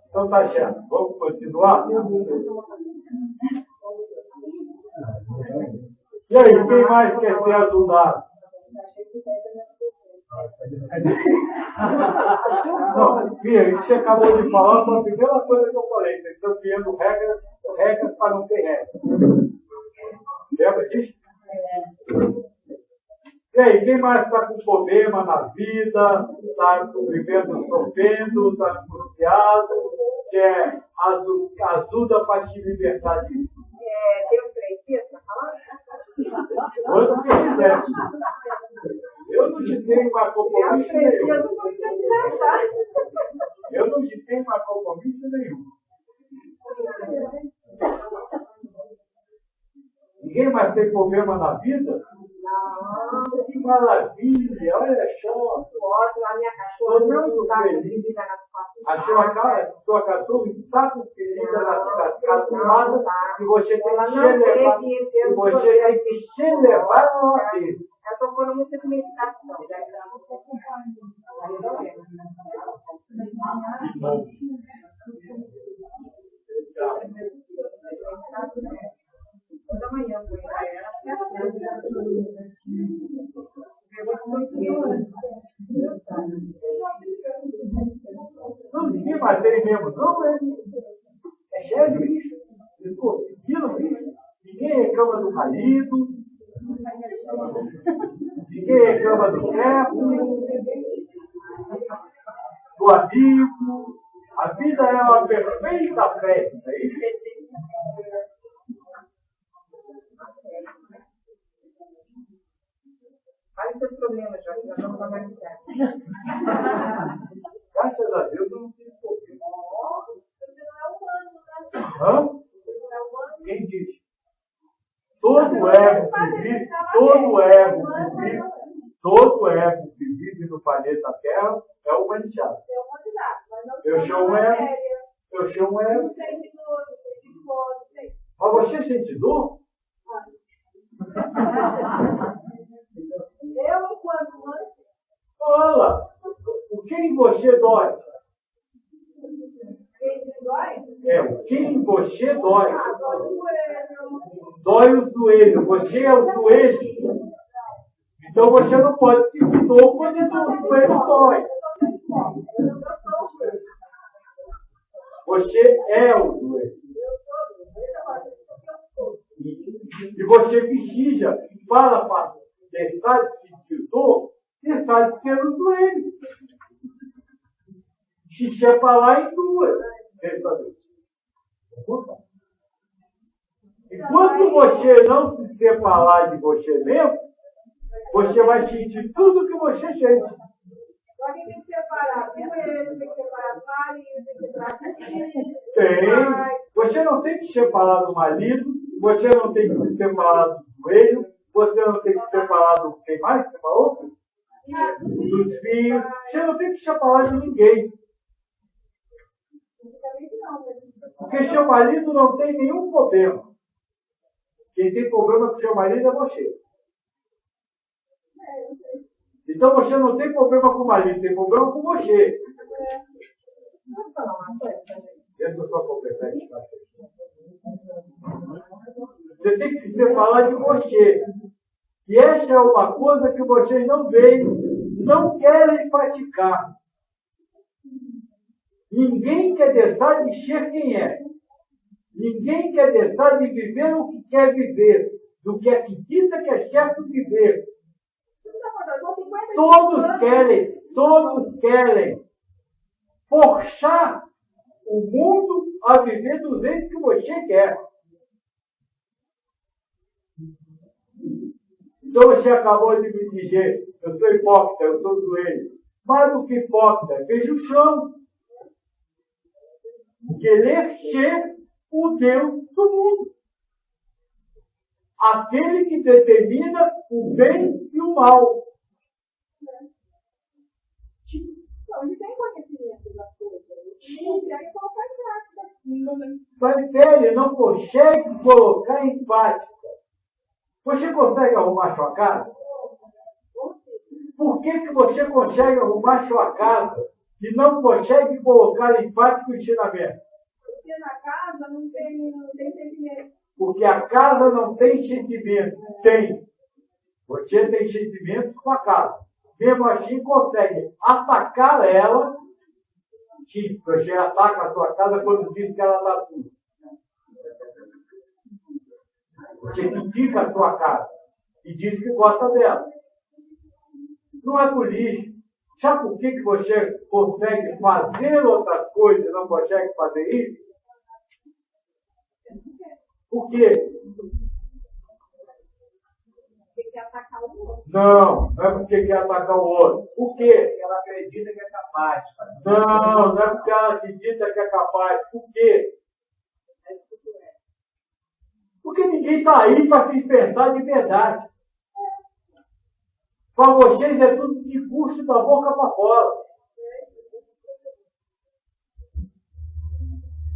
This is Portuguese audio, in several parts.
Então tá certo. Vamos continuar? E aí, quem mais quer ser ajudado? Não, Fia, isso que você acabou de falar foi a primeira coisa que eu falei. Vocês estão criando regras para não ter regras. Lembra disso? E aí, quem mais está com problema na vida, está vivendo sofrendo, está angustiado, quer ajuda para te libertar disso? Tem uns 3 dias para falar? Quando você quiser. Eu não te tenho mais compromisso nenhum. Eu não te tenho mais compromisso nenhum. Ninguém mais tem problema na vida? Não. Que maravilha, olha só. A minha cachorra não está feliz. Achou a sua cachorra está com ferida na cascada e você tem que se levar. E você tem que se levar a uma vez. Eu estou pondo muita meditação. Toda manhã foi para ela. Não, ninguém mais tem mesmo, não, é cheio de bicho. Eles conseguiram bicho. Ninguém reclama do marido. Ninguém reclama do chefe. Do amigo. A vida é uma perfeita festa. É isso? Olha os seus problemas, Jorge, nós vamos analisar. Graças a Deus eu não tenho problema. Você não é humano, né? Hã? Você não é humano. Quem disse? Todo ego que vive no planeta Terra é humanidade. Eu chamo ego. Mas você sente dor? Eu, enquanto mãe. Olha, o que em você dói? O que em você dói? Dói o joelho. Você é o joelho. Então você não pode sentir dor quando o joelho dói. Você é o joelho. E você precisa, para deixar de sentir dor, deixar de ser o joelho. Se separar em duas. Enquanto você não se separar de você mesmo, você vai sentir tudo que você sente. Só que tem que separar joelho, tem que separar o marido, tem que separar o Tem. Você não tem que se separar do marido, você não tem que se separar do joelho, você não tem que se separar do quem mais? Tem uma outra? Dos filhos. Você não tem que se separar de ninguém. Porque seu marido não tem nenhum problema. Quem tem problema com seu marido é você. Então você não tem problema com o marido, tem problema com você. Deixa eu só completar isso. Você tem que se separar de você. E essa é uma coisa que vocês não veem, não querem praticar. Ninguém quer deixar de ser quem é. Ninguém quer deixar de viver o que quer viver, do que acredita que é certo viver. Todos querem forçar o mundo a viver do jeito que você quer. Então você acabou de me dizer, eu sou hipócrita, eu sou doente. Mais do que hipócrita, veja o chão. Querer ser o Deus do mundo. Aquele que determina o bem e o mal. Não, ele tem conhecimento das coisas. Ele consegue colocar em prática. Mas ele não consegue colocar em prática. Você consegue arrumar sua casa? Por que você consegue arrumar sua casa e não consegue colocar em prática o ensinamento? Porque na casa não tem sentimento. Porque a casa não tem sentimento. Tem. Você tem sentimentos com a casa. Mesmo assim, consegue atacar ela. Sim, você ataca a sua casa quando diz que ela está tudo. Você critica a sua casa e diz que gosta dela. Não é por isso. Sabe por que você consegue fazer outras coisas e não consegue fazer isso? Por quê? Porque quer atacar o outro. Não é porque quer atacar o outro. Por quê? Porque ela acredita que é capaz. Não é porque ela acredita que é capaz. Por quê? Porque ninguém está aí para se pensar de verdade. Para vocês é tudo discurso da boca para fora.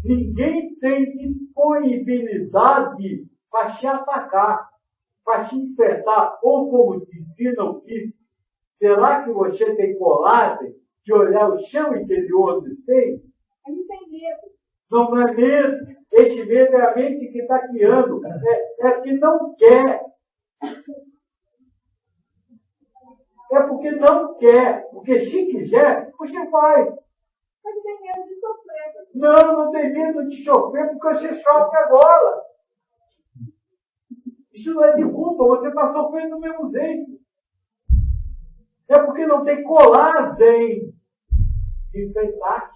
Ninguém tem disponibilidade para te atacar, para te enfrentar. Ou como te ensina o que, será que você tem coragem de olhar o seu interior do seio? Ele tem medo. Não é medo. Esse medo é a mente que está criando. É que não quer. É porque não quer. Porque se quiser, você faz. Mas tem medo de sofrer. Não tem medo de sofrer porque você sofre agora. Isso não é de culpa, você está sofrendo do mesmo jeito. É porque não tem coragem de enfrentar.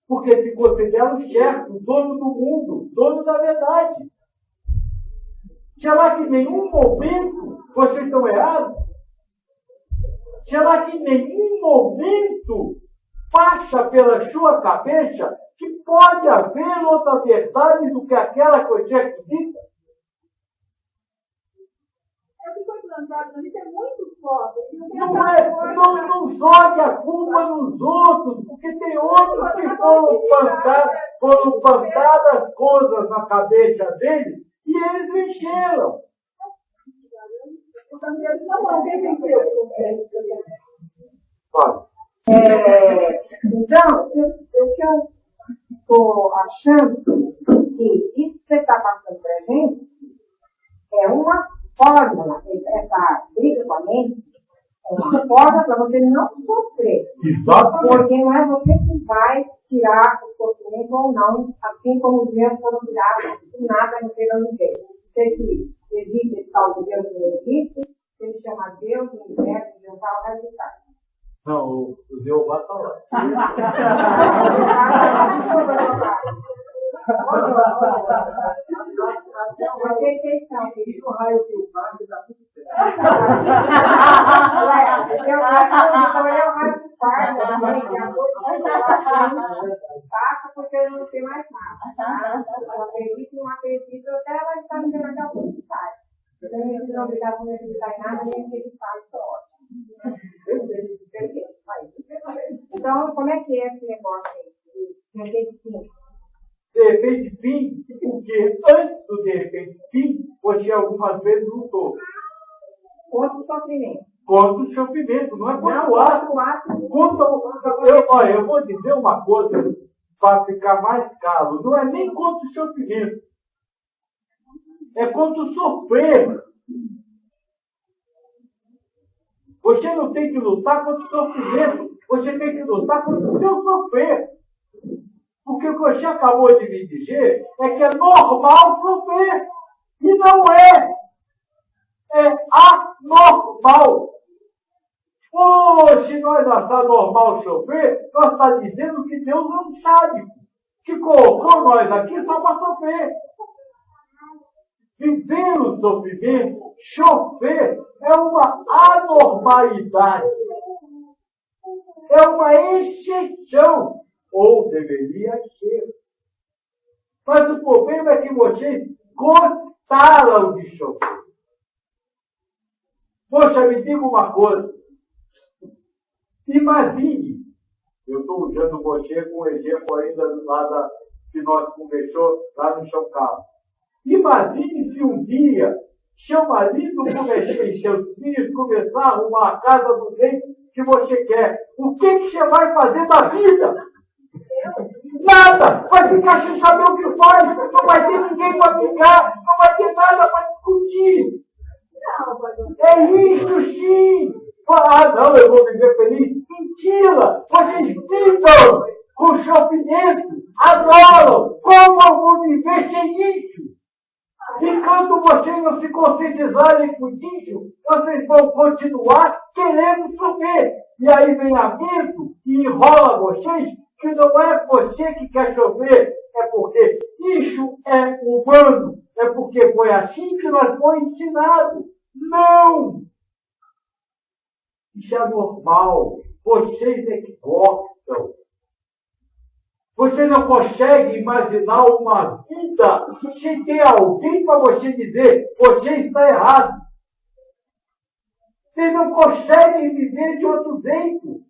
Porque se considera o chefe, o dono do mundo, o dono da verdade. Será que em nenhum momento vocês estão errados? Será que em nenhum momento passa pela sua cabeça que pode haver outra verdade do que aquela que você acredita? Eu fico pensando, isso é muito forte. Não jogue a culpa nos outros, porque tem outros que foram plantadas coisas na cabeça deles e eles venceram. Então, eu estou achando que isso que você está passando para a gente é uma fórmula, essa briga com a mente, é uma fórmula para você não sofrer. Exatamente. Porque não é você que vai tirar o sofrimento ou não, assim como os meus foram tirados, do nada não tem ninguém. Você que existe esse tal de Deus que não existe, ele chama Deus, o universo, Deus fala, vai ficar. Não, o Jeová está lá. O raio que o pai está tudo certo. Passa porque eu não sei mais nada. Eu acredito, não acredito, até ela está me dando aquela publicidade. Eu não me obrigado a não acreditar em nada, nem acreditar, isso é ótimo. Então, como é que é esse negócio aí? De repente, sim. De repente, fim, porque antes do de repente, fim, você algumas vezes lutou. Contra o sofrimento. Contra o sofrimento, não é contra o ato. Eu vou dizer uma coisa para ficar mais claro. Não é nem contra o sofrimento. É contra o sofrer. Você não tem que lutar contra o sofrimento. Você tem que lutar contra o seu sofrer. Porque o que você acabou de me dizer é que é normal sofrer. E não é. É anormal. Se nós achar normal sofrer, nós está dizendo que Deus não sabe. Que colocou nós aqui só para sofrer. Viver o sofrimento, sofrer, é uma anormalidade. É uma exceção. Ou deveria ser. Mas o problema é que vocês gostaram de sofrer. Poxa, me diga uma coisa. Imagine, eu estou usando você com o exemplo ainda lá que nós conversamos lá no São Carlos. Imagine se um dia seu marido e seus filhos começaram a arrumar a casa do jeito que você quer. O que você vai fazer da vida? Nada! Vai ficar sem saber o que faz, não vai ter ninguém para brigar, não vai ter nada para discutir. É isso sim! Não, eu vou viver feliz. Mentira! Vocês vibram com sofrimento, adoram. Como eu vou viver sem isso? Enquanto vocês não se conscientizarem com isso, vocês vão continuar querendo sofrer. E aí vem a medo e enrola vocês, que não é você que quer sofrer, é porque isso é humano, é porque foi assim que nós fomos ensinados. Não! Isso é normal. Vocês é que gostam. Você não consegue imaginar uma vida sem ter alguém para você dizer, você está errado. Vocês não conseguem viver de outro jeito.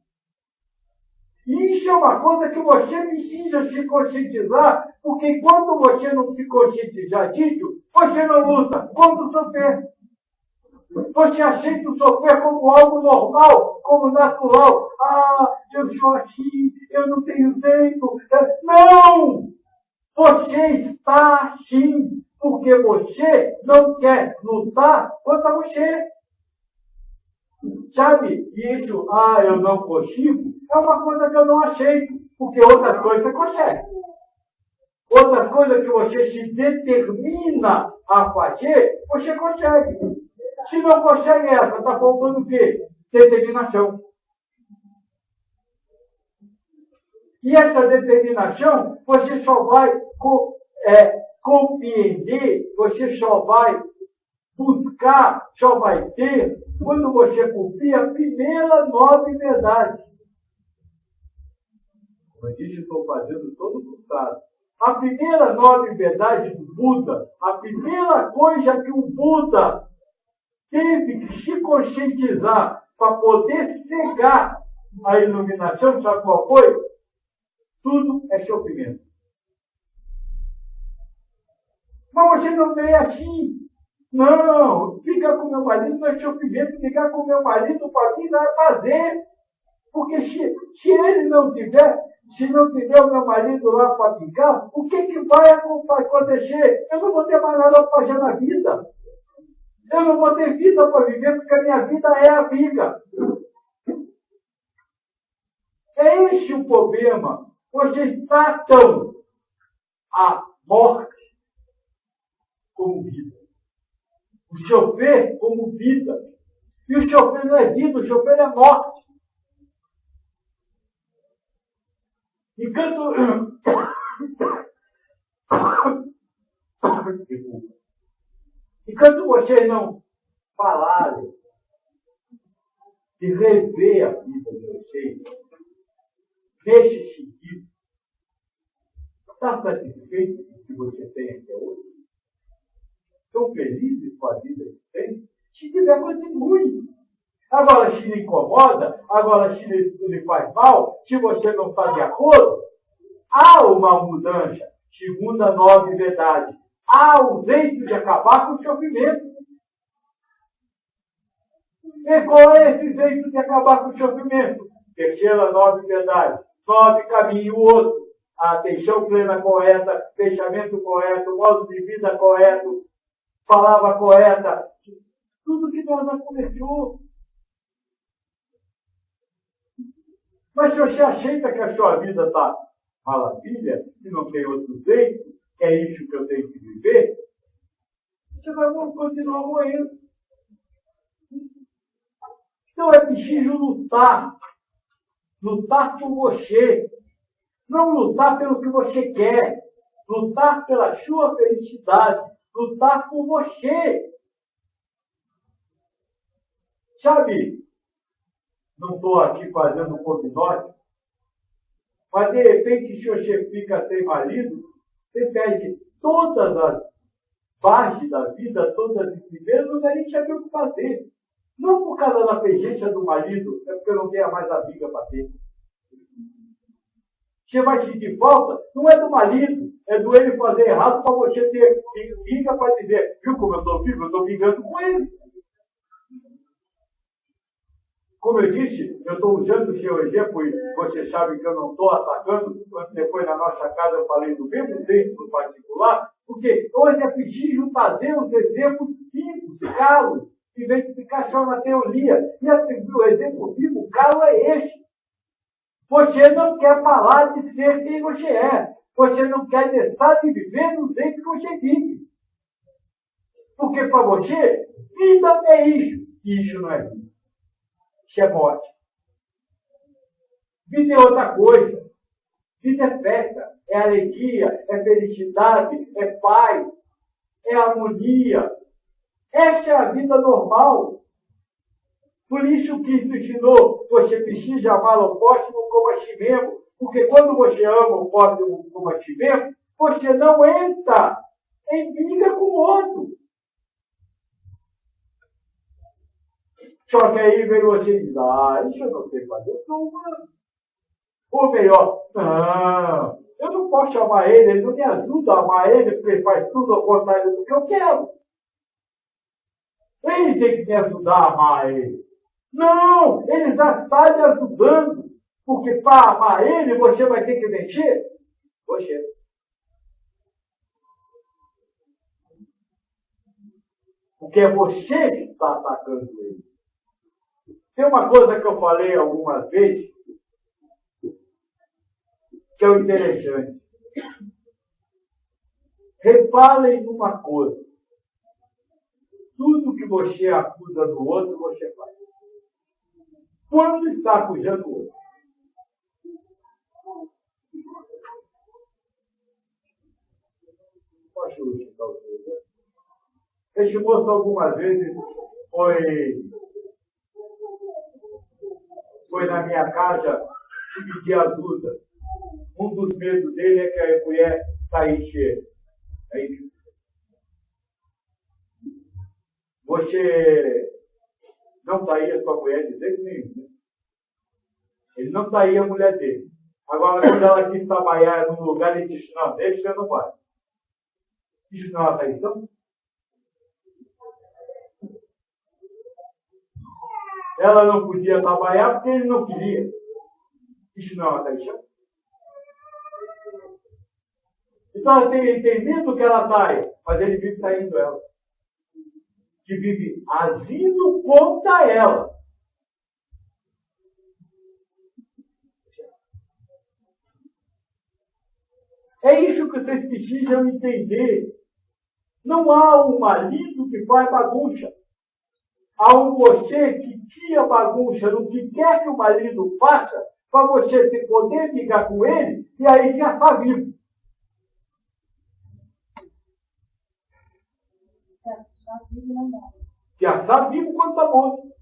Isso é uma coisa que você precisa se conscientizar, porque quando você não se conscientizar disso, você não luta contra o sofrer. Você aceita o sofrer como algo normal, como natural. Eu sou assim, eu não tenho jeito. Não! Você está assim, porque você não quer lutar contra você. Sabe? E isso, eu não consigo, é uma coisa que eu não aceito, porque outras coisas você consegue. Outras coisas que você se determina a fazer, você consegue. Se não consegue essa, está faltando o quê? Determinação. E essa determinação, você só vai compreender, você só vai buscar, só vai ter, quando você cumprir a primeira nobre verdade. Como eu disse, estou fazendo todo o cuidado. A primeira nobre verdade do Buda, a primeira coisa que o Buda teve que se conscientizar para poder chegar à iluminação, sabe qual foi? Tudo é sofrimento. Mas você não vê assim. Não, ficar com meu marido não é sofrimento, ficar com meu marido para mim não é prazer. Porque se ele não tiver, se não tiver o meu marido lá para ficar, o que vai acontecer? Eu não vou ter mais nada para fazer na vida. Eu não vou ter vida para viver, porque a minha vida é a vida. É esse o problema. Vocês tratam a morte como vida. O sofrer como vida. E o sofrer não é vida, o sofrer é morte. Enquanto vocês não falarem de rever a vida de vocês, nesse sentido, está satisfeito com o que você tem até hoje? Estão felizes com a vida que tem? Se tiver, continue. Agora, se lhe incomoda, agora, se lhe faz mal, se você não está de acordo, há uma mudança, segundo a nobre verdade. Há um jeito de acabar com o sofrimento. E qual é esse jeito de acabar com o sofrimento? Terceira nobre verdade. Nobre caminho, o outro. A atenção plena correta, pensamento correto, modo de vida correto, palavra correta. Tudo que nós já conversou. Mas se você aceita que a sua vida está maravilha, e não tem outro jeito, é isso que eu tenho que viver, você vai continuar morrendo. Então é preciso lutar. Lutar por você. Não lutar pelo que você quer. Lutar pela sua felicidade. Lutar por você. Sabe, não estou aqui fazendo um combinócio, mas de repente, se você fica sem marido, você perde todas as bases da vida, todas as disciplinas, não dá nem saber o que fazer. Não por causa da pegência do marido, é porque eu não tenho mais amiga para ter. Você vai sentir falta, não é do marido, é do ele fazer errado para você ter amiga para dizer, viu como eu estou vivo? Eu estou brigando com ele. Como eu disse, eu estou usando o seu exemplo e você sabe que eu não estou atacando. Depois na nossa casa eu falei do mesmo tempo particular, porque hoje é preciso fazer os exemplos vivos, caros, em vez de ficar só na teoria. E o exemplo vivo, caro, é esse. Você não quer falar de ser quem você é. Você não quer deixar de viver do jeito que você vive. Porque para você, vida é isso. E isso não é vida. Isso é morte. Vida é outra coisa. Vida é festa, é alegria, é felicidade, é paz, é harmonia. Essa é a vida normal. Por isso que Cristo ensinou, você precisa amar o próximo como a si mesmo. Porque quando você ama o próximo como a si mesmo, você não entra em briga com o outro. Só que aí vem você e diz, isso eu não sei fazer, eu sou humano. Ou melhor, não, eu não posso amar ele não me ajuda a amar ele, porque ele faz tudo ao contrário do que eu quero. Ele tem que me ajudar a amar ele. Não, ele já está me ajudando, porque para amar ele você vai ter que vencer você. Porque é você que está atacando ele. Tem uma coisa que eu falei algumas vezes, que é o interessante. Reparem numa coisa. Tudo que você acusa do outro, você faz. Quando está acusando o outro? Posso citar o seu? Esse moço algumas vezes foi na minha casa pedir ajuda. Um dos medos dele é que a mulher saísse ele. É isso. Você não saía com a mulher de jeito nenhum. Né? Ele não saía a mulher dele. Agora, quando ela quis trabalhar num lugar, ele disse, não, deixa que eu não vai. Isso não é uma traição? Ela não podia trabalhar porque ele não queria. Isso não é uma traição? Então tem medo que ela saia, mas ele vive traindo ela. Que vive agindo contra ela. É isso que vocês precisam entender. Não há um marido que faz bagunça. Há um você que cria bagunça no que quer que o marido faça, para você poder ligar com ele, e aí já está vivo. Já está vivo quando está morto.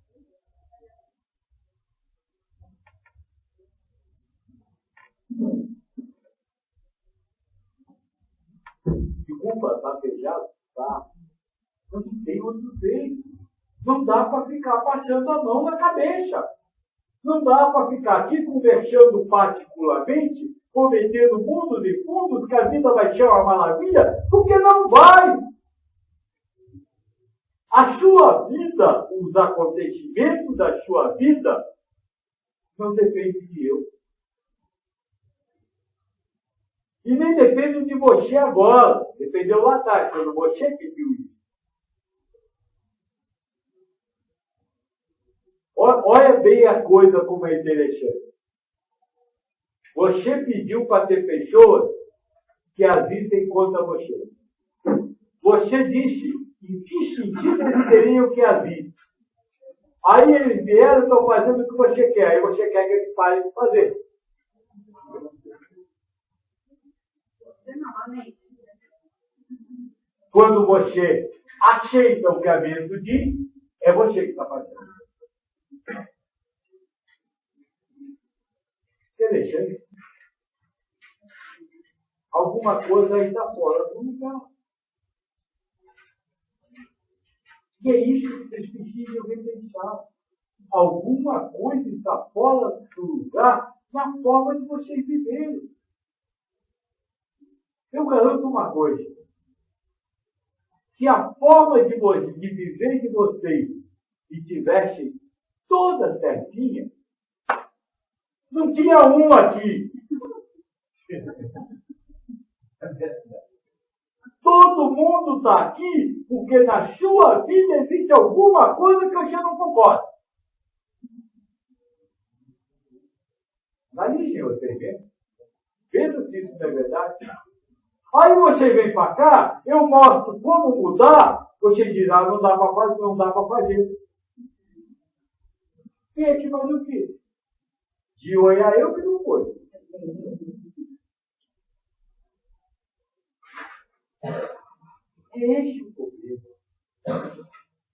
Desculpa, está fechado? Tá. Mas não tem outro jeito. Não dá para ficar passando a mão na cabeça. Não dá para ficar aqui conversando particularmente, cometendo mundos e fundos, que a vida vai ser uma maravilha, porque não vai. A sua vida, os acontecimentos da sua vida, não dependem de eu. E nem dependem de você agora. Dependeu lá atrás, quando você pediu isso. Olha bem a coisa como é interessante. Você pediu para ter pessoas que agissem contra você. Você disse em que sentido eles teriam que agir. Aí eles vieram e estão fazendo o que você quer. Aí você quer que eles parem de fazer. Quando você aceita o que a Bíblia diz, é você que está fazendo. Interessante. Alguma coisa aí está fora do lugar. E é isso que vocês precisam repensar. Alguma coisa está fora do lugar na forma de vocês viverem. Eu garanto uma coisa. Se a forma de viver de vocês estivesse toda certinha. Não tinha um aqui. Todo mundo está aqui porque na sua vida existe alguma coisa que você não concorda. Analise você, vê. Veja se isso não é verdade. Aí você vem para cá, eu mostro como mudar, você diz, não dá para fazer, não dá para fazer. Vem aqui fazer o quê? De olhar eu que não foi. É esse o problema.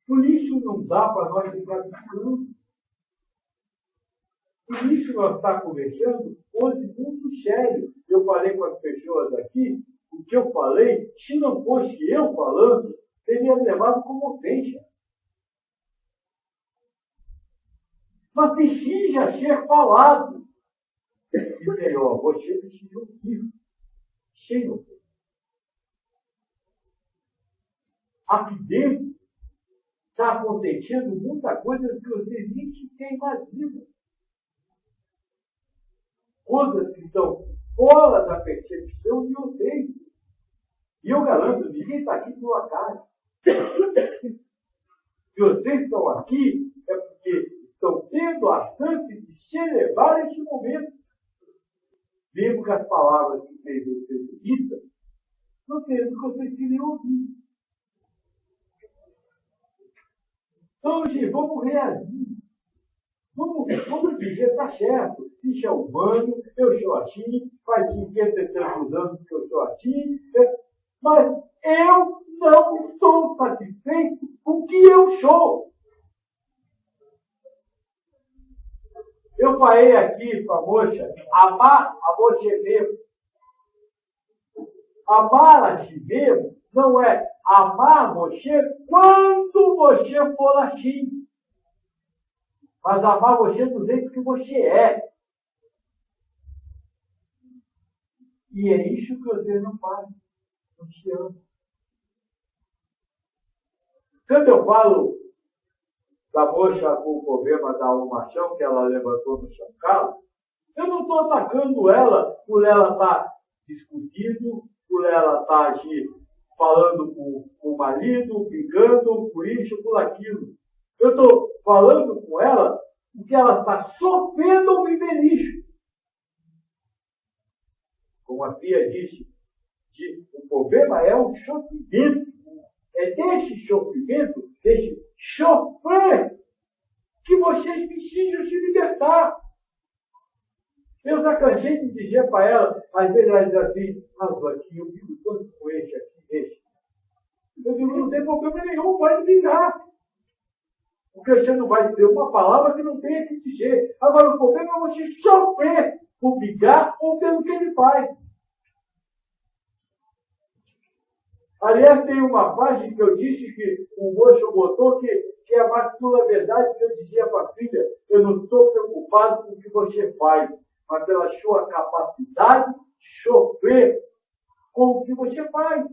Por isso não dá para nós ficar ficando. Por isso nós estamos conversando hoje muito sério. Eu falei com as pessoas aqui, o que eu falei, se não fosse eu falando, teria me levado como ofensa. Mas precisa ser falado. E melhor, você precisa ouvir. Sem ofensa. Aqui dentro está acontecendo muita coisa que vocês nem sequer imaginam. Coisas que estão fora da percepção de vocês. E eu garanto, ninguém está aqui por acaso. Se vocês estão aqui, é porque estão tendo a chance de se elevar neste momento. Mesmo que as palavras que vocês ditas não sejam o que vocês queriam ouvir. Então, gente, vamos reagir. Vamos dizer, está certo. Isso é humano, eu sou assim, faz 50 e tantos anos que eu sou assim, mas eu não estou satisfeito com o que eu sou. Eu falei aqui para a moça, amar a você mesmo. Amar a si mesmo não é amar você quando você for assim. Mas amar você do jeito que você é. E é isso que você não faz. Não te ama. Quando eu falo da moça com o problema da almação que ela levantou no São Carlos, eu não estou atacando ela por ela estar discutindo, por ela estar aqui falando com o marido, brigando por isso, por aquilo. Eu estou falando com ela porque ela está sofrendo um infeliz. Como a Pia disse, o problema é o sofrimento. É desse sofrimento, desse sofrer, que vocês precisam se libertar. Eu já cansei de dizer para ela, às vezes ela diz assim, aqui, eu vivo tanto com esse aqui, esse. Eu digo, não tem problema nenhum, pode brigar. Porque você não vai dizer uma palavra que não tenha que dizer. Agora, o problema é você sofrer por brigar ou pelo que ele faz. Aliás, tem uma página que eu disse que o moço botou que é a mais pura verdade que eu dizia para a filha, eu não estou preocupado com o que você faz, mas pela sua capacidade de sofrer com o que você faz.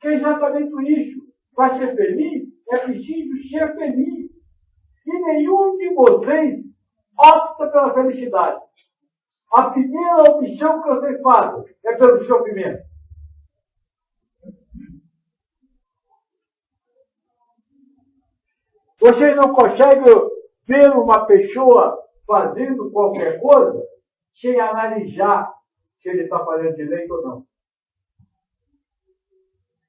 Que é exatamente isso. Para ser feliz, é preciso ser feliz. E nenhum de vocês opta pela felicidade. A primeira opção que vocês fazem é pelo sofrimento. Vocês não conseguem ver uma pessoa fazendo qualquer coisa sem analisar se ele está fazendo direito ou não.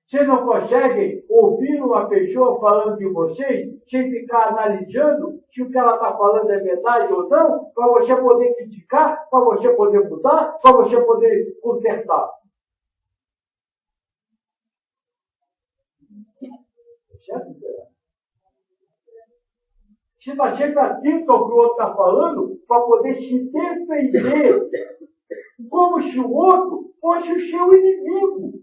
Vocês não conseguem ouvir uma pessoa falando de vocês sem ficar analisando se o que ela está falando é verdade ou não, para você poder criticar, para você poder mudar, para você poder consertar. Certo? Você está sempre atento ao que o outro está falando para poder se defender como se o outro fosse o seu inimigo.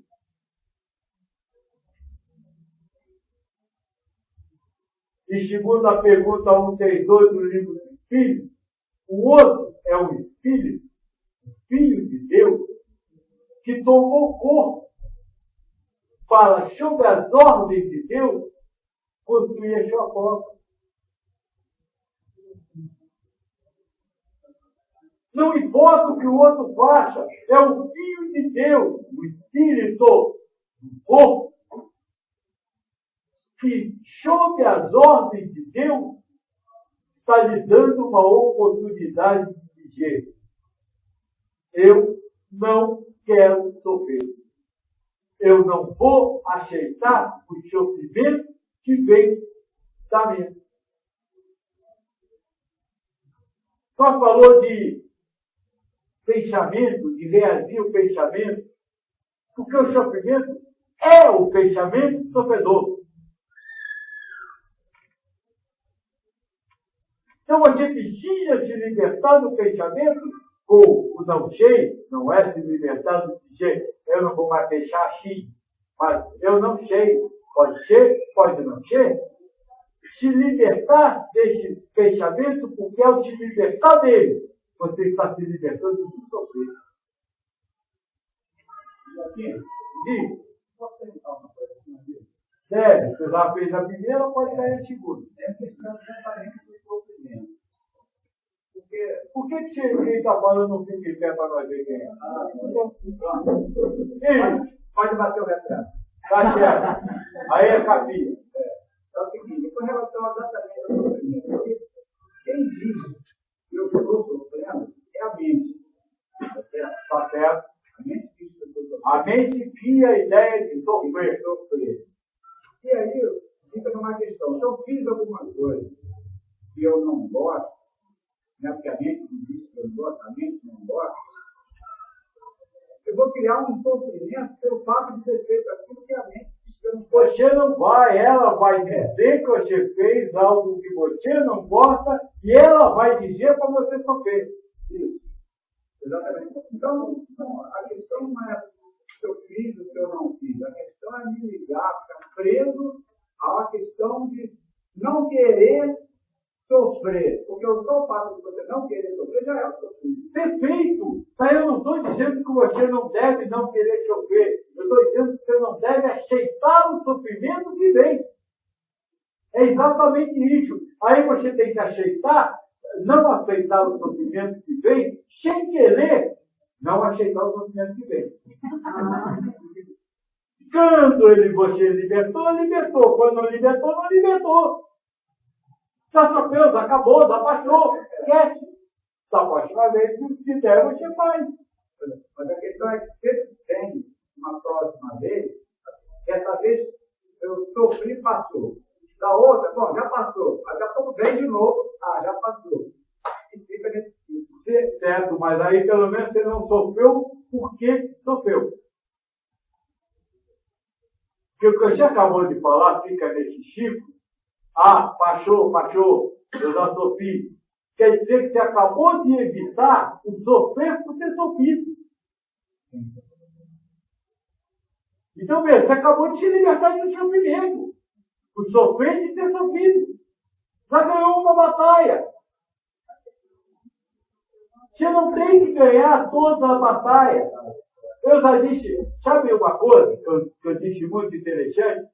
E segundo a pergunta 132 do livro do Espírito, o outro é o Espírito, o Filho de Deus, que tomou corpo para, sob as ordens de Deus, construir a sua porta. Não importa o que o outro faça, é o Filho de Deus, o Espírito do corpo, que, sob as ordens de Deus, está lhe dando uma oportunidade de dizer: eu não quero sofrer. Eu não vou aceitar o sofrimento que vem da mente. Nós falou de fechamento, de reagir ao fechamento, porque o sofrimento é o fechamento do sofredor. Então você precisa se libertar do pensamento, ou o não sei, não é se libertar do dizer, eu não vou mais fechar assim, mas eu não sei, pode ser, pode não ser. Se libertar desse pensamento, porque ao se libertar dele, você está se libertando do sofrer. Diz. Deve, você já fez a primeira, pode cair a segunda. É questão exatamente do sofrimento. Por que quem está falando não fica de pé para nós ver quem é? Pode bater o retrato. Tá certo. Aí é capinha. É o seguinte, com relação exatamente ao sofrimento, porque quem diz que eu estou sofrendo é a mente. Tá certo? A mente diz que eu estou sofrendo. A mente cria a ideia de sofrer. E aí fica numa questão, se eu fiz alguma coisa que eu não gosto, né, porque a mente não diz que eu gosto, a mente não gosta, eu vou criar um sofrimento pelo fato de ter feito aquilo que a mente diz que eu não gosto. Você não vai, ela vai dizer que você fez algo que você não gosta e ela vai dizer para você sofrer. Isso. Exatamente. Então, a questão não é se eu fiz ou se eu não fiz. A questão é me ligar, ficar preso à questão de não querer sofrer. Porque o só fato de você não querer sofrer já é o sofrimento. Perfeito! Mas eu não estou dizendo que você não deve não querer sofrer. Eu estou dizendo que você não deve aceitar o sofrimento que vem. É exatamente isso. Aí você tem que aceitar, não aceitar o sofrimento que vem, sem querer não aceitar o sofrimento que vem. Quando você libertou, libertou. Quando não libertou, não libertou. Já sofreu, já acabou, já passou. Esquece. Da próxima vez que der, você faz. Mas a questão é que se tem uma próxima vez, dessa vez eu sofri, passou. Da outra, bom, já passou. Daqui a pouco vem de novo, já passou. E fica nesse tipo. Certo, mas aí pelo menos você não sofreu porque sofreu. Porque o que você acabou de falar fica nesse ciclo. Passou, eu já sofri. Quer dizer que você acabou de evitar o sofrer por ter sofrido. Então, veja, você acabou de se libertar do sofrimento. O sofrer de ter sofrido. Já ganhou uma batalha. Você não tem que ganhar toda a batalha. Eu já disse, sabe uma coisa que eu disse muito interessante?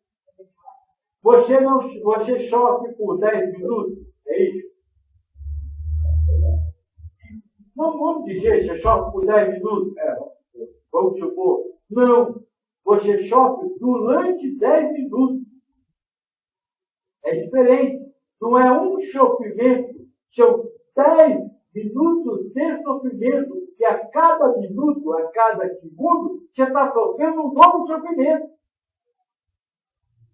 Você sofre por 10 minutos, é isso? Vamos dizer, você sofre por 10 minutos? Vamos supor. Não, você sofre durante 10 minutos. É diferente. Não é um sofrimento, são 10 minutos de sofrimento, que a cada minuto, a cada segundo, você está sofrendo um novo sofrimento.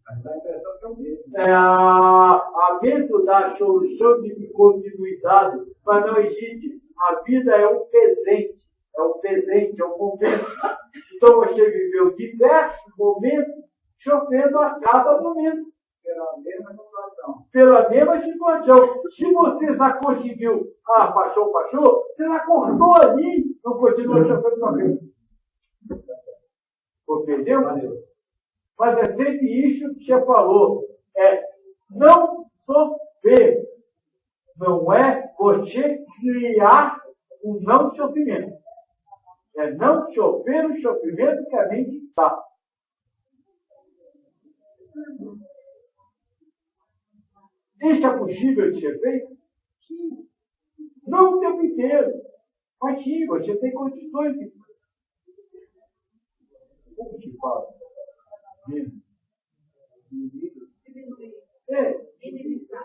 Mas dá a impressão que é o mesmo. A mente dá solução de continuidade, mas não existe. A vida é um presente, é um momento. Então você viveu diversos momentos, sofrendo a cada momento. Pela mesma situação. Se você já conseguiu, passou, você já cortou ali, não continua sofrendo uma vez. Compreendeu? Mas é sempre isso que você falou. É não sofrer. Não é você criar um não sofrimento. É não sofrer o sofrimento que a mente está. Isso é possível de ser feito? Sim. Não o tempo inteiro. Mas sim, você tem condições de. Como que fala?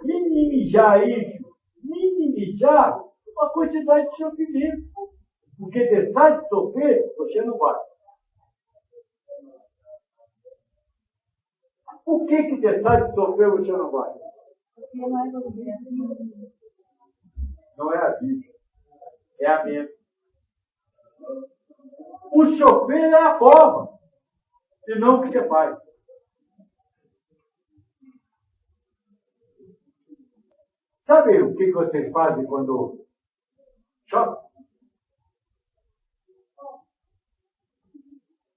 Minimizar isso. Minimizar uma quantidade de sofrimento. Porque deixar de sofrer, você não vai. Por que deixar de sofrer você não vai? Não é a vida. É a mente. O sofrer é a forma. E não o que você faz. Sabe o que vocês fazem quando chove?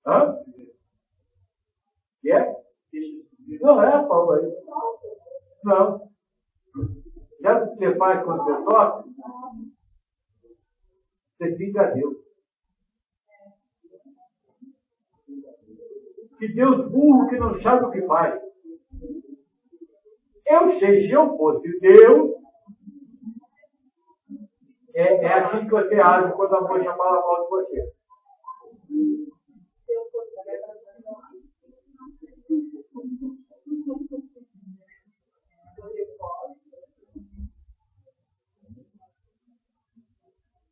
Hã? Que é? Não é, Paulo, aí. Não. Sabe o que você faz quando você sofre? Você fica Deus. Que Deus burro que não sabe o que faz. Eu sei, se eu fosse Deus, é assim que você age quando a moça fala mal de você.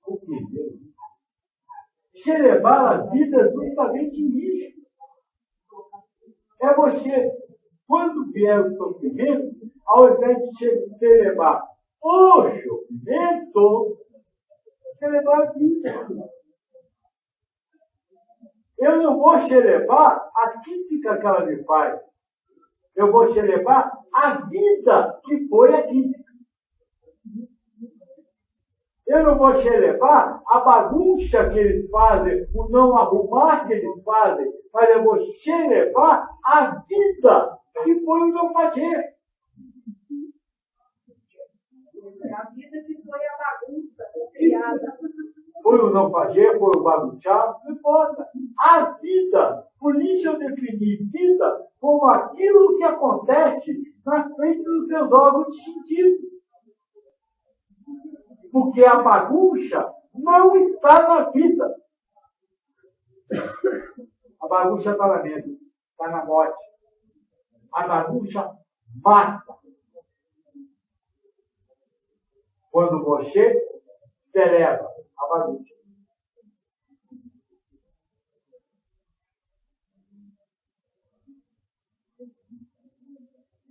O que Deus? Celebrar a vida é justamente isso. É você, quando vier o sofrimento, ao invés de celebrar o sofrimento, celebrar a vida. Eu não vou celebrar a crítica que ela me faz. Eu vou celebrar a vida que foi a crítica. Eu não vou celebrar a bagunça que eles fazem, o não arrumar que eles fazem, mas eu vou celebrar a vida que foi o meu fazer. A vida que foi a bagunça criada. Foi o não fazer, foi o bagunçar, não importa. A vida, por isso eu defini vida como aquilo que acontece na frente dos seus órgãos de sentido. Porque a bagunça não está na vida. A bagunça está na mente, está na morte. A bagunça mata. Quando você celebra a bagunça.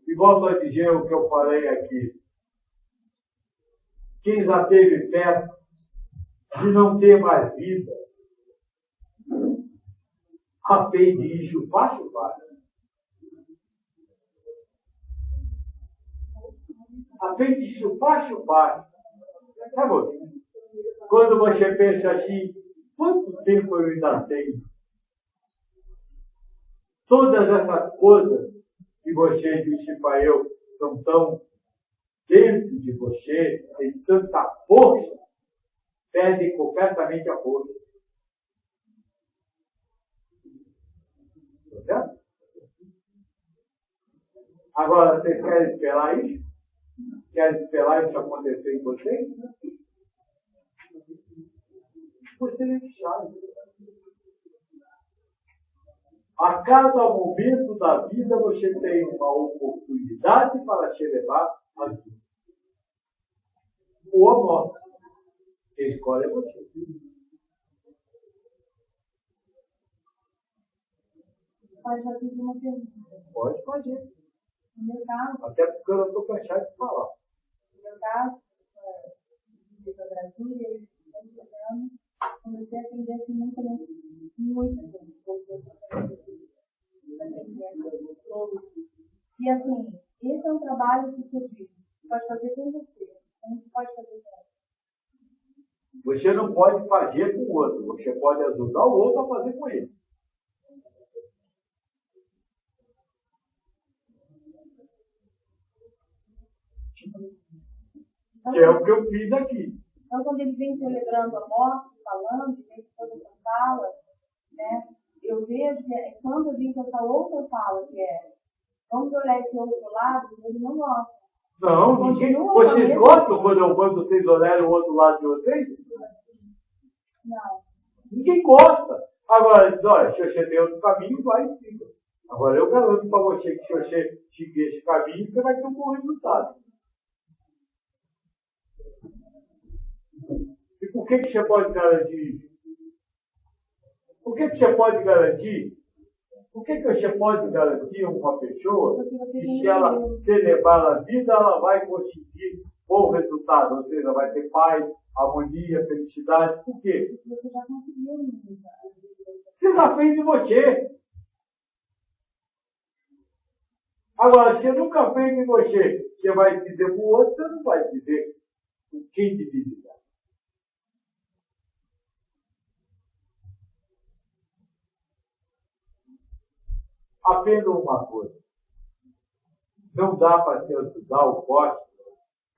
E volto a dizer o que eu falei aqui. Quem já teve perto de não ter mais vida, a fim de chupar. A fim de chupar. Sabe? Quando você pensa assim, quanto tempo eu ainda tenho? Todas essas coisas que você disse para eu são tão dentro de você, tem tanta força, perdem completamente a força. Tá? Agora, vocês querem esperar isso? Querem esperar isso acontecer em vocês? Você não sabe. A cada momento da vida você tem uma oportunidade para se levar a vida. Ou a morte. Quem escolhe é você. Já fiz uma pergunta. Pode fazer. No meu caso, Até porque eu não estou cansado de falar. no meu caso, eu para Brasília, eles estão chegando, comecei a aprender assim, muita coisa. E assim, esse é um trabalho que você pode fazer com você. Como você pode fazer com você? Você não pode fazer com o outro. Você pode ajudar o outro a fazer com ele. Que é o que eu fiz aqui. Então, quando ele vem celebrando a morte, falando, vem toda essa fala, né, eu vejo que quando eu vim com essa outra fala, que é, vamos olhar esse outro lado, ele não gosta. Não, ninguém. Vocês gostam quando vocês olharem o outro lado de vocês? Não. Ninguém gosta. Agora, diz, olha, se você tem outro caminho, vai e siga. Agora, eu garanto para você que se você seguir esse caminho, você vai ter um bom resultado. E por que você pode garantir isso? Por que você pode garantir? Por que você pode garantir a uma pessoa que se ela celebrar a vida, ela vai conseguir bom resultado? Ou seja, vai ter paz, harmonia, felicidade. Por quê? Você já conseguiu. Você já fez em você. Agora, se nunca fez em você vai dizer para o outro, você não vai dizer com quem dividir. Aprenda uma coisa. Não dá para se ajudar o poste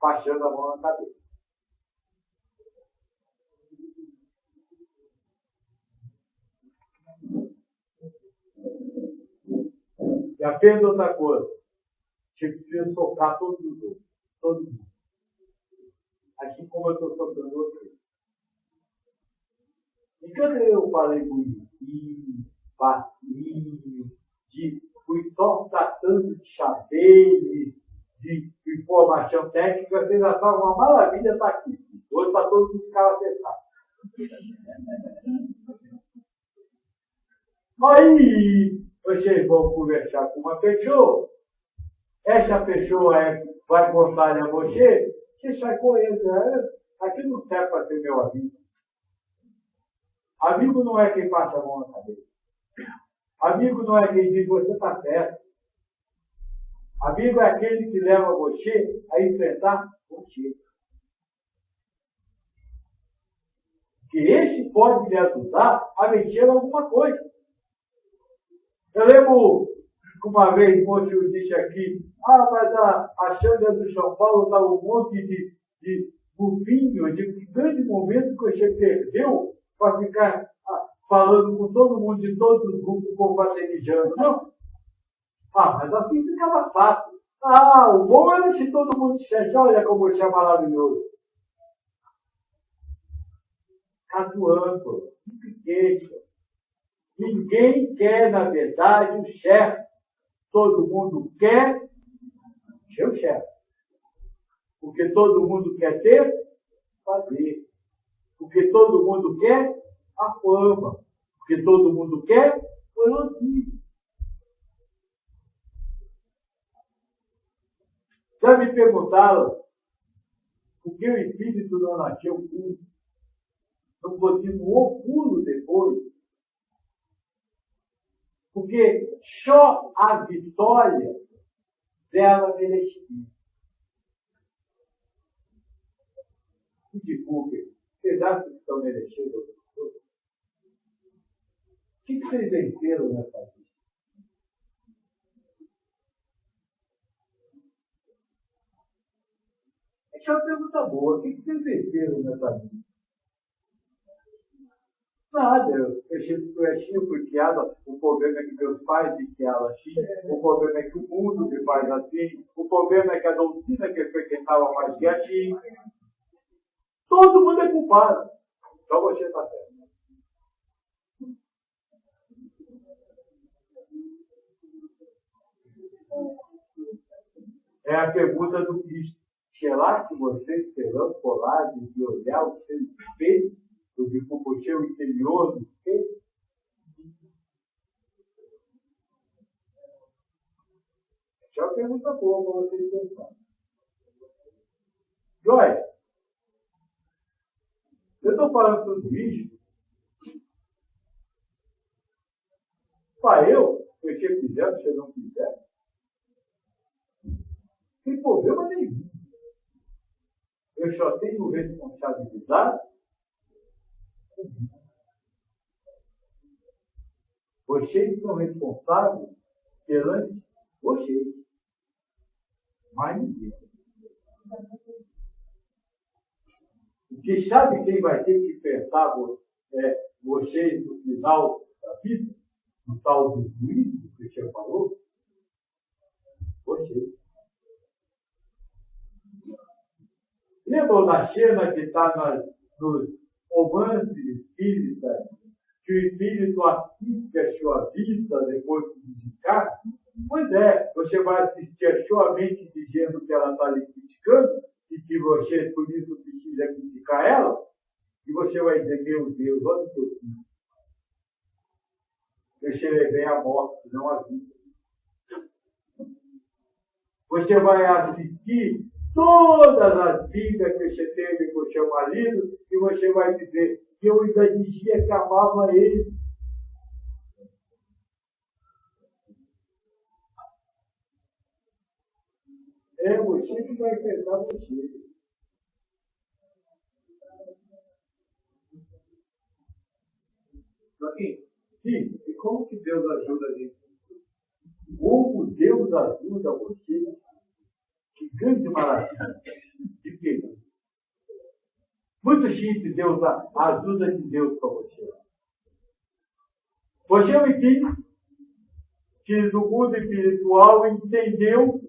baixando a mão na cabeça. E aprenda outra coisa. Você precisa socar todos os outros. Todo mundo. Assim como eu estou socando você. E quando eu falei bonitinho, baixinho, fui só tratando de chaveiro, de informação técnica, vocês já estavam uma maravilha estar aqui. Hoje para todo mundo ficar acertado. Aí vocês vão conversar com uma pessoa, essa pessoa vai gostar de você sai correndo. Aqui não serve para ser meu amigo. Amigo não é quem passa a mão na cabeça. Amigo não é quem diz você está certo. Amigo é aquele que leva você a enfrentar você. Que esse pode lhe ajudar a mexer em alguma coisa. Eu lembro que uma vez o moço disse aqui, mas a Xanga do São Paulo está um monte de bufinho, de grande momento que você perdeu para ficar falando com todo mundo de todos os grupos confraternizando. Não. Mas assim ficava fácil. O bom era se todo mundo dissesse, olha como você é maravilhoso. Casuando, piquete. Ninguém quer, na verdade, o chefe. Todo mundo quer seu chefe. Porque todo mundo quer ter, fazer. Porque todo mundo quer a fama. Porque todo mundo quer o elogio. Já me perguntaram por que o espírito não nasceu puro. Não continuou puro depois. Porque só a vitória dela merecia. Desculpe, vocês acham que estão merecendo outra coisa? O que vocês venceram nessa vida? Essa é uma pergunta boa. O que vocês venceram nessa vida? Nada, eu fui criado, o problema é que meus pais me criaram assim, o problema é que o mundo me faz assim, o problema é que a doutrina que eu frequentava mais que assim. Todo mundo é culpado. Só você está certo. É a pergunta do Cristo. Será que você, esperando coragem de olhar o seu espelho, o seu interior do espelho? Essa é uma pergunta boa para vocês pensarem. Joia, eu estou falando tudo isso para se você quiser, se você não quiser, sem problema nenhum. Eu só tenho responsabilidade. Vocês são responsáveis perante vocês. Mais ninguém. Porque sabe quem vai ter que enfrentar vocês no final da vida? No tal do juízo que você falou? Vocês. Lembram da cena que está romance espírita, que o espírito assiste a sua vida depois de criticar, pois é, você vai assistir a sua mente dizendo que ela está lhe criticando, e que você, por isso, precisa criticar ela, e você vai dizer, meu Deus, olha o que eu fiz. Você levei a morte, não a vida. Você vai assistir todas as vidas que você teve com o seu marido, e você vai dizer que eu ainda dizia que amava ele. É você que vai enfrentar você. Joaquim, Sim. e como que Deus ajuda a gente? Como Deus ajuda você? Que grande maravilha. De quê? Muito simples, Deus, a ajuda de Deus para você. Você é um espírito que no mundo espiritual entendeu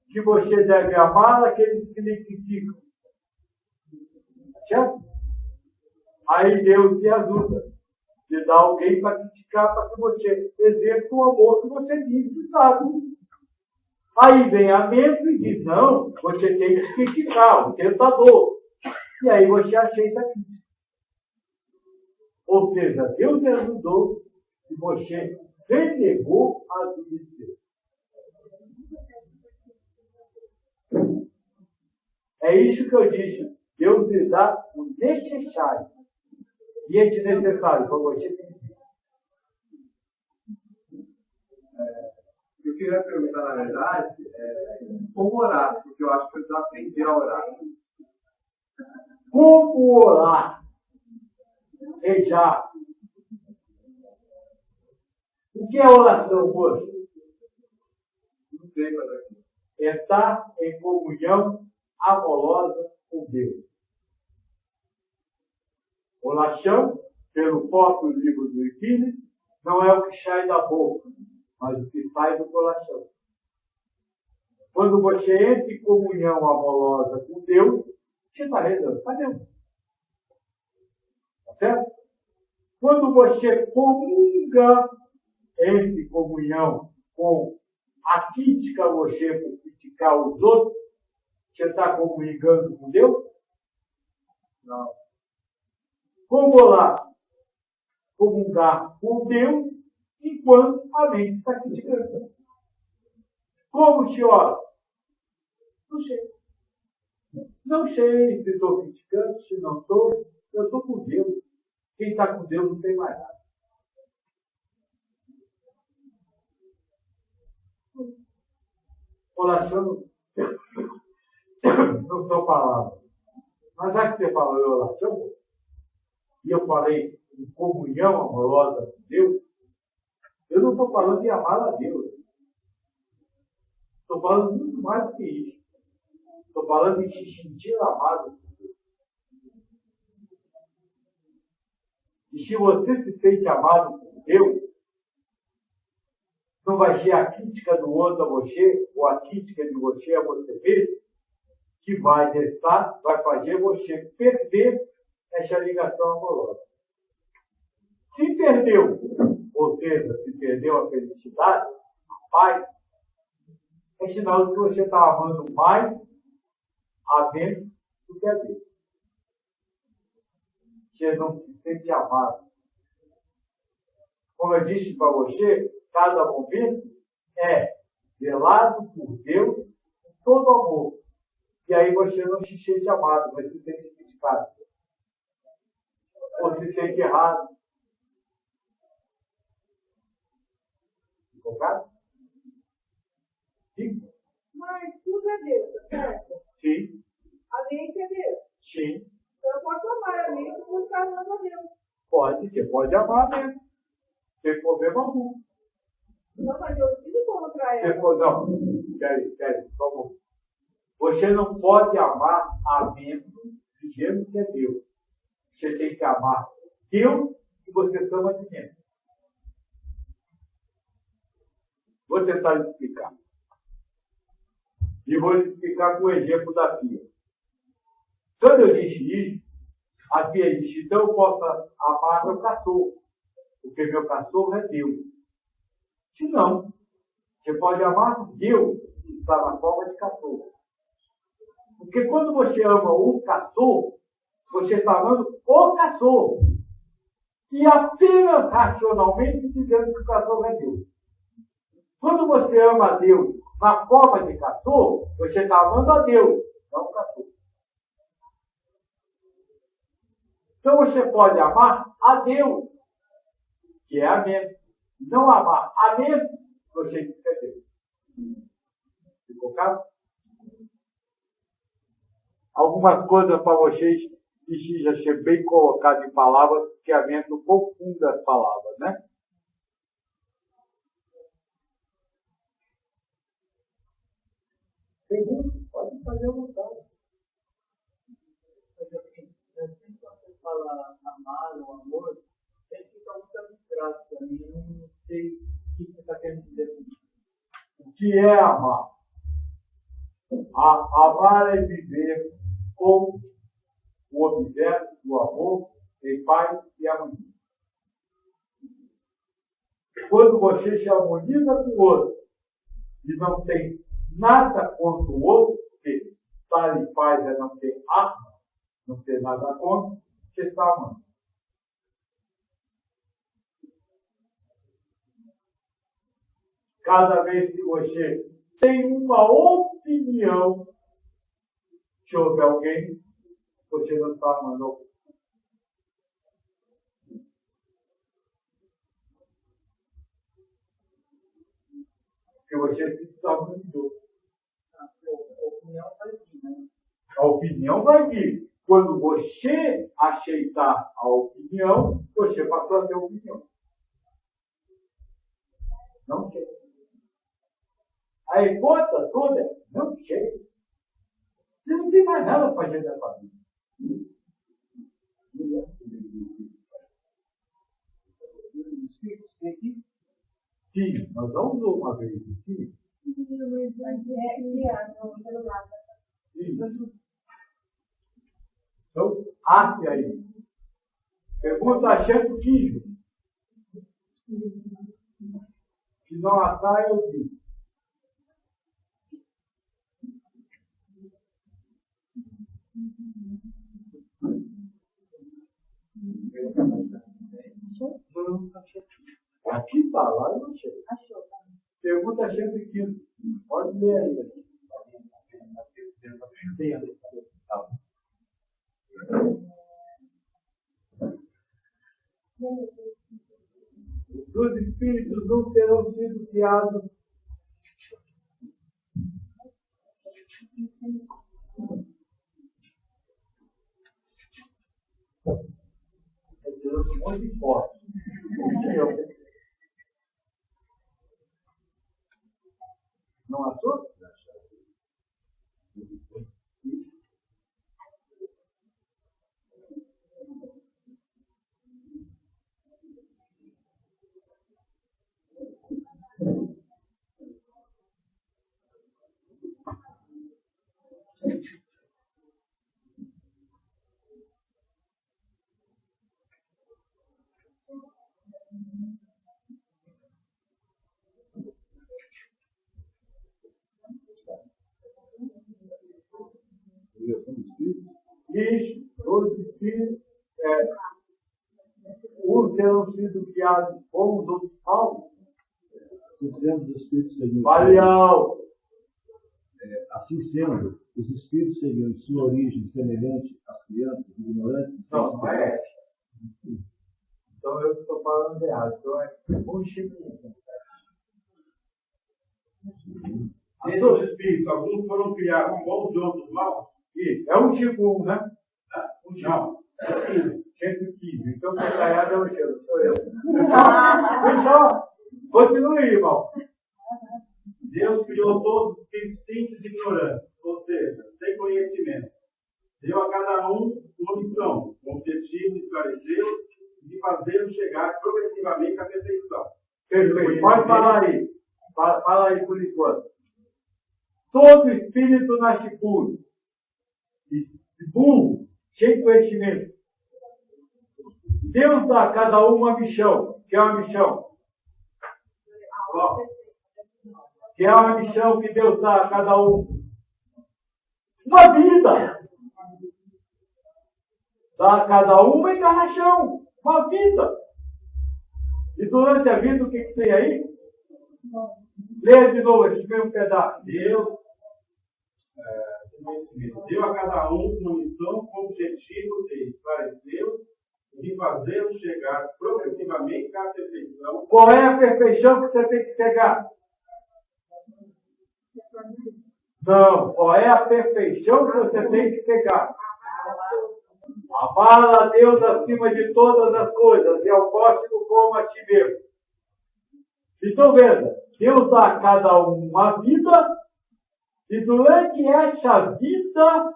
que você deve amar aqueles que lhe criticam. Certo? Aí Deus te ajuda. Te dá alguém para criticar, para que você exerça o amor que você diz que sabe. Aí vem a mente e diz, não, você tem que criticar, o tentador. E aí você aceita a crítica. Ou seja, Deus te ajudou e você renegou a vida de Deus. É isso que eu disse. Deus lhe dá o necessário. E esse necessário para você tem que ter. Eu queria perguntar, na verdade, como orar, porque eu acho que eu já aprendi a orar. Como orar? Rezar. O que é oração hoje? Não sei, mas aqui. É estar em comunhão amorosa com Deus. Oração, pelo próprio livro do Espírito, não é o que sai da boca, mas o que sai do coração. Quando você entra em comunhão amorosa com Deus, você está rezando para Deus. Tá certo? Quando você comunga, entra em comunhão com a crítica a você por criticar os outros, você está comunicando com Deus? Não. Como lá? Comungar com Deus enquanto a mente está criticando. Como se ora? Não sei. Não sei se estou criticando, se não estou. Eu estou com Deus. Quem está com Deus não tem mais nada. Oração não são palavras. Mas já que você falou em oração, e eu falei em comunhão amorosa com Deus, eu não estou falando de amar a Deus. Estou falando muito mais do que isso. Estou falando de se sentir amado por Deus. E se você se sente amado por Deus, não vai ser a crítica do outro a você, ou a crítica de você a você mesmo, que vai restar, vai fazer você perder essa ligação amorosa. Se perdeu, ou seja, se perdeu a felicidade, a paz, é sinal de que você está amando mais a Deus do que a Deus. Você não se sente amado. Como eu disse para você, cada momento é velado por Deus com todo amor. E aí você não se sente amado, mas se sente criticado. Ou se sente errado. Ficou claro? Sim? Mas tudo é Deus, tá certo? Sim. A mente é Deus. Sim. Então eu posso amar a mente e buscar amando a Deus. Pode, você pode amar mesmo. Sem problema algum. Não, mas eu preciso contra ela. Não, peraí, vamos. Você não pode amar a menos dizendo que é Deus. Você tem que amar Deus e você ama de dentro. Vou tentar lhe explicar. E vou lhe explicar com o exemplo da pia. Quando eu disse isso, Aqui ele diz, então eu posso amar meu cachorro, porque meu cachorro é Deus. Se não, você pode amar Deus, que está na forma de cachorro. Porque quando você ama o cachorro, você está amando o cachorro. E apenas racionalmente dizendo que o cachorro é Deus. Quando você ama a Deus na forma de cachorro, você está amando a Deus, não o cachorro. Então você pode amar a Deus, que é a mente. Não amar a mente, você entendeu. Ficou claro? Algumas coisas para vocês precisam ser bem colocadas em palavras, porque a mente confunda as palavras, né? Pergunta, pode fazer uma vontade. Sempre quando você fala amar ou amor, sempre fica muito abstrato para mim. Eu não sei o que você está querendo dizer com isso. O que é amar? Amar é viver com o objeto do amor em paz e harmonia. Quando você se harmoniza com o outro e não tem nada contra o outro, porque estar em paz é não ter arma, não ter nada contra, você está amando. Cada vez que você tem uma opinião sobre alguém, você não está amando alguém. Porque você está amando. A opinião vai vir, né? A opinião vai vir. Quando você aceitar a opinião, você passou a ter opinião. Não sei. A resposta toda é não sei. Você não tem mais nada para fazer nessa vida. Sim, nós vamos uma vez. Sim. Então, ache aí. Pergunta achando que se não achar, eu digo. Aqui está, lá eu não sei. Pergunta achando que pode ler aí. Os espíritos não terão sido criados muito forte. Não achou? Isso, os espíritos, uns terão sido criados bons, outros maus. Os espíritos seriam. Valeu! Assim sendo, os espíritos seriam de sua origem semelhante às crianças, ignorantes? Não, não é essa. Então eu estou falando errado. Então é um chiquinho. Esses espíritos, alguns foram criados bons e outros maus? Isso, é um tipo 1, né? Um tipo. Não. 115. Então, o secretário é o cheiro, sou eu. Então, continue aí, irmão. Deus criou todos os espíritos ignorantes, ou seja, sem conhecimento. Deu a cada um uma missão, com o objetivo de esclarecê-los e de fazê-los chegar progressivamente à perfeição. Perfeito. Pode falar aí. Fala aí por enquanto. Todo espírito nasce puro. E burro, sem conhecimento. Deus dá a cada um uma missão. Que é uma missão? Que é uma missão que Deus dá a cada um? Uma vida. Dá a cada um uma encarnação. Uma vida. E durante a vida, o que tem aí? Leia de novo esse mesmo pedaço. Deus deu a cada um uma missão com o objetivo de esclarecê-lo e de fazê-lo chegar progressivamente à perfeição. Qual é a perfeição que você tem que chegar? Não, qual é a perfeição que você tem que chegar? Amar a Deus acima de todas as coisas e ao próximo como a ti mesmo. Então veja, Deus dá a cada um uma vida e durante essa vida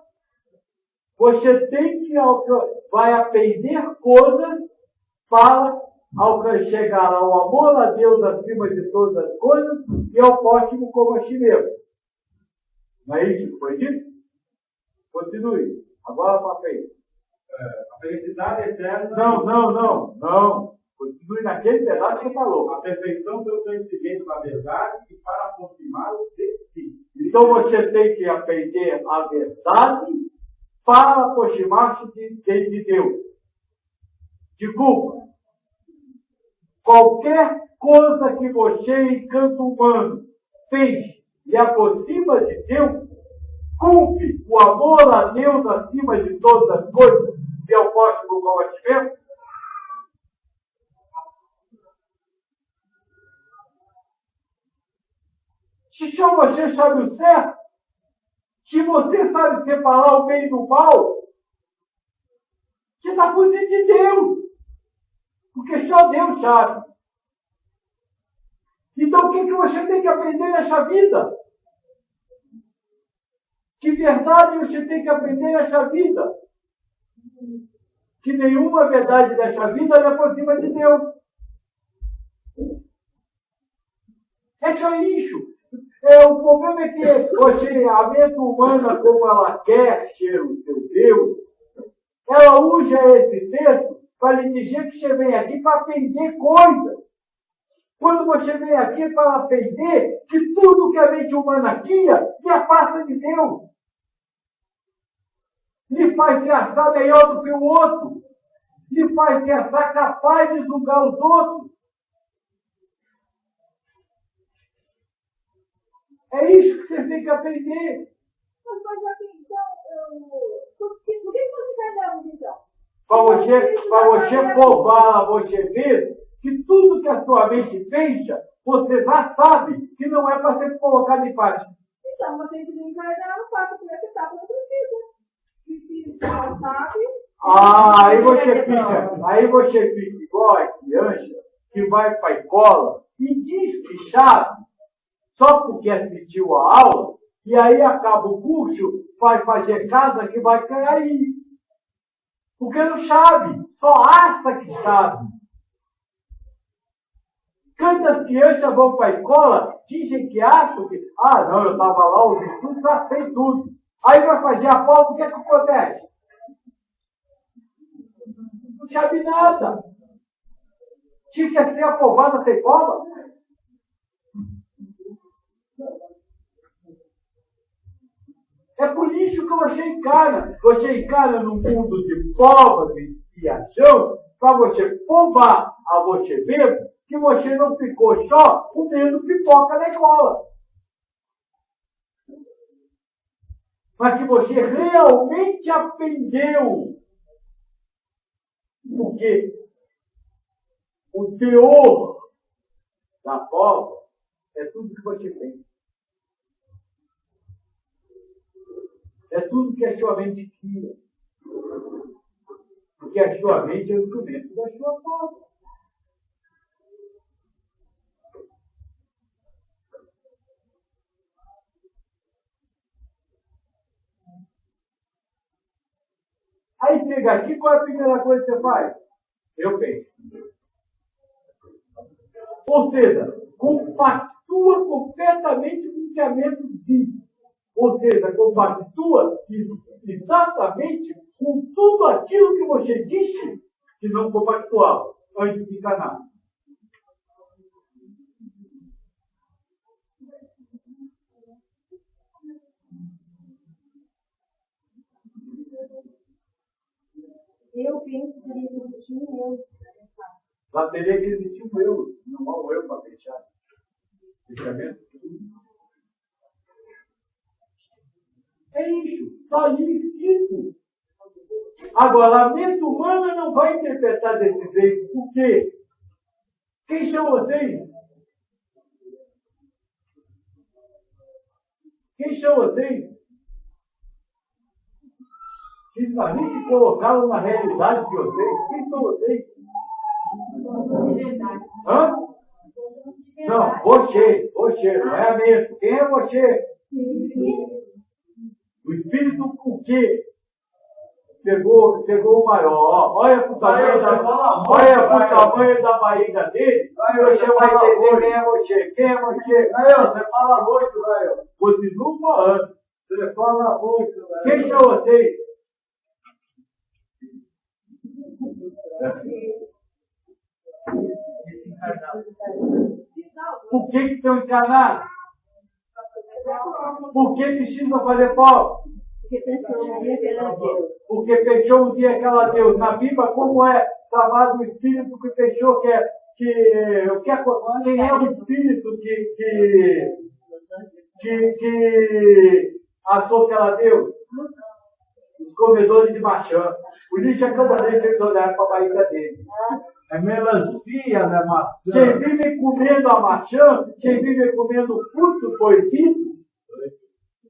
você tem que vai aprender coisas para chegar ao amor a Deus acima de todas as coisas e ao próximo como a ti mesmo. Não é isso que foi dito? Continue. Agora para frente. A felicidade eterna. Não. Continue naquele pedaço que você falou. A perfeição pelo conhecimento da verdade e para aproximá-lo de si. Então você tem que aprender a verdade para aproximar-se de Deus. Desculpa. Qualquer coisa que você, encanto humano, fez e aproxima de Deus, cumpre o amor a Deus acima de todas as coisas e ao próximo como a ti mesmo. Se só você sabe o certo, se você sabe separar o bem do mal, você está fugindo de Deus. Porque só Deus sabe. Então o que você tem que aprender nessa vida? Que verdade você tem que aprender nessa vida? Que nenhuma verdade dessa vida lhe aproxima de Deus. É só isso. O problema é que você, a mente humana, como ela quer ser o seu Deus, ela usa esse texto para lhe dizer que você vem aqui para aprender coisas. Quando você vem aqui para aprender que tudo que a mente humana quer lhe afasta de Deus. Lhe faz se achar melhor do que o outro. Lhe faz se achar capaz de julgar os outros. É isso que você tem que aprender. Mas assim, então, por que você quer Deus, então? Para você provar, você ver que tudo que a sua mente pensa, você já sabe que não é para ser colocado em prática. Então, você tem que encarnar o fato de você estar com precisa. E se não sabe... Aí você fica igual a criança que vai para a escola e diz que sabe, só porque assistiu a aula, e aí acaba o curso, vai fazer casa que vai cair. Porque não sabe, só acha que sabe. Quando as crianças vão para a escola, dizem que acham que, não, eu estava lá, os estudos, já sei tudo. Aí vai fazer a prova, o que é que acontece? Não sabe nada. Se quer ser aprovada sem prova? É por isso que você encara no mundo de provas e expiação, para você provar a você mesmo que você não ficou só comendo pipoca na escola. Mas que você realmente aprendeu. Porque o teor da prova é tudo que você tem. É tudo que a sua mente tira. Porque a sua mente é o instrumento da sua prova. Aí chega aqui, qual é a primeira coisa que você faz? Eu penso. Ou seja, compactua completamente com o que a mente diz. Ou seja, compactua exatamente com tudo aquilo que você disse que não for pactual, antes de encarnar. Eu penso que teria que existir um eu. Lá teria que existir um eu, não há um eu para fechar. Fechamento? É isso, está ali escrito. Agora, a mente humana não vai interpretar desse jeito. Por quê? Quem são vocês? Quem são vocês? Se a gente colocá-lo na realidade de vocês, quem são vocês? Hã? Não, você, não é a mente. Quem é você? O espírito o quê? Chegou o maior. Olha para o tamanho da barriga dele. Você vai entender quem é você. Quem é você? Você fala muito, velho. Continua falando. Você fala muito, velho. Quem são vocês? Por que estão encarnados? Por que precisam fazer prova? Porque fechou um dia aquela Deus. Na Bíblia, como é chamado o Espírito que fechou, quem é o Espírito que achou aquela Deus? Os comedores de maçã. Por isso é que eu mandei eles olharem para a barriga dele. É melancia, né, maçã? Quem vive comendo a maçã, quem vive comendo fruto proibido,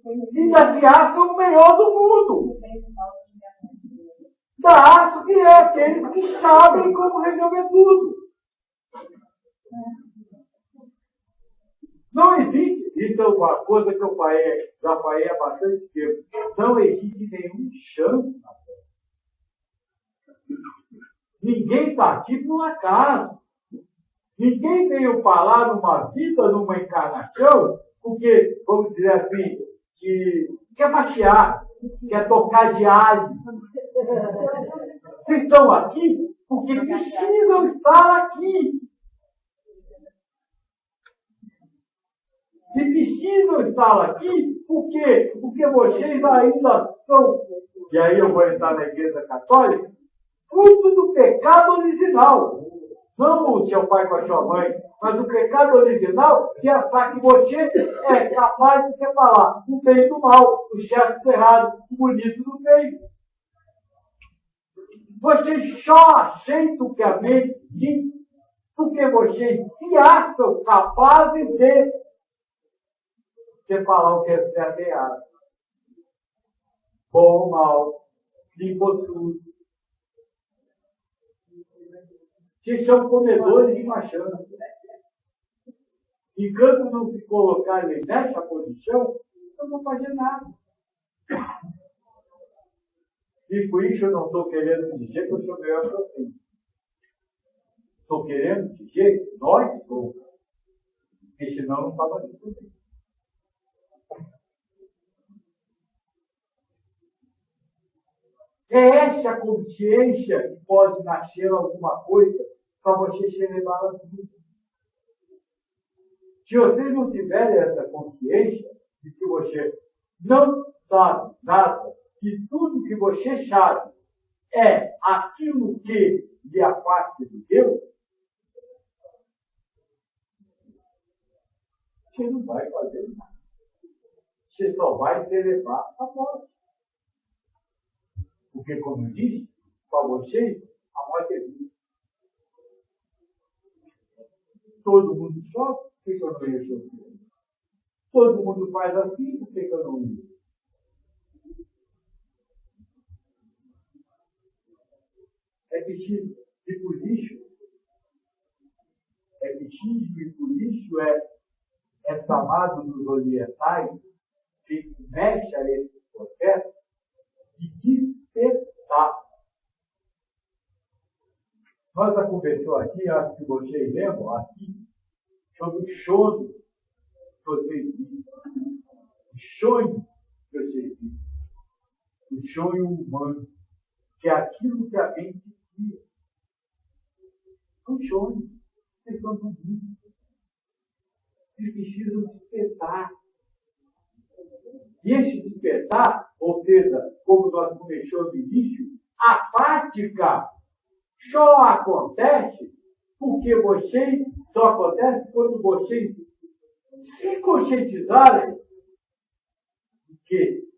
ainda se acha o melhor do mundo. Ainda acho que é aqueles que sabem como resolver tudo. Não existe, isso é uma coisa que eu já falei há bastante tempo, não existe nenhum chance na Terra. Ninguém está aqui por um acaso. Ninguém veio falar numa vida, numa encarnação, porque, vamos dizer assim, que quer passear, quer tocar de alho. Vocês estão aqui porque precisam estar aqui. E precisam estar aqui por quê? Porque vocês ainda são, e aí eu vou entrar na Igreja Católica, fruto do pecado original. Não o seu pai com a sua mãe, mas o pecado original que achar que você é capaz de separar o bem do mal, o certo do errado, o bonito do feio. Vocês só aceitam o que a mente diz porque vocês se acham capazes de separar o que é certo e errado. Bom ou mal, limpo ou sujo. Vocês são comedores de maçã. Enquanto não se colocarem nessa posição, não vão fazer nada. E por isso eu não estou querendo dizer que eu sou melhor que vocês. Estou querendo dizer que nós somos. Porque senão não estava discutindo. É essa consciência que pode nascer alguma coisa para você celebrar a vida. Se vocês não tiverem essa consciência de que você não sabe nada, que tudo que você sabe é aquilo que lhe afasta de Deus, você não vai fazer nada. Você só vai celebrar a morte. Porque, como eu disse, para vocês, a morte é vida. Todo mundo sofre, por que eu não ia sofrer? Todo mundo faz assim, por que eu não ia? É preciso ir por isso. É preciso ir por isso. É chamado nos orientais, que mexe a esse processo de despertar. Nós já conversou aqui, acho que vocês lembram, aqui, sobre o sonho que vocês viram. O sonho que vocês viram. O sonho humano, que é aquilo que a mente cria. Não chore. Vocês estão dormindo. Eles precisam despertar. E esse despertar, ou seja, como nós começamos no início, a prática só acontece porque vocês, só acontece quando vocês se conscientizarem que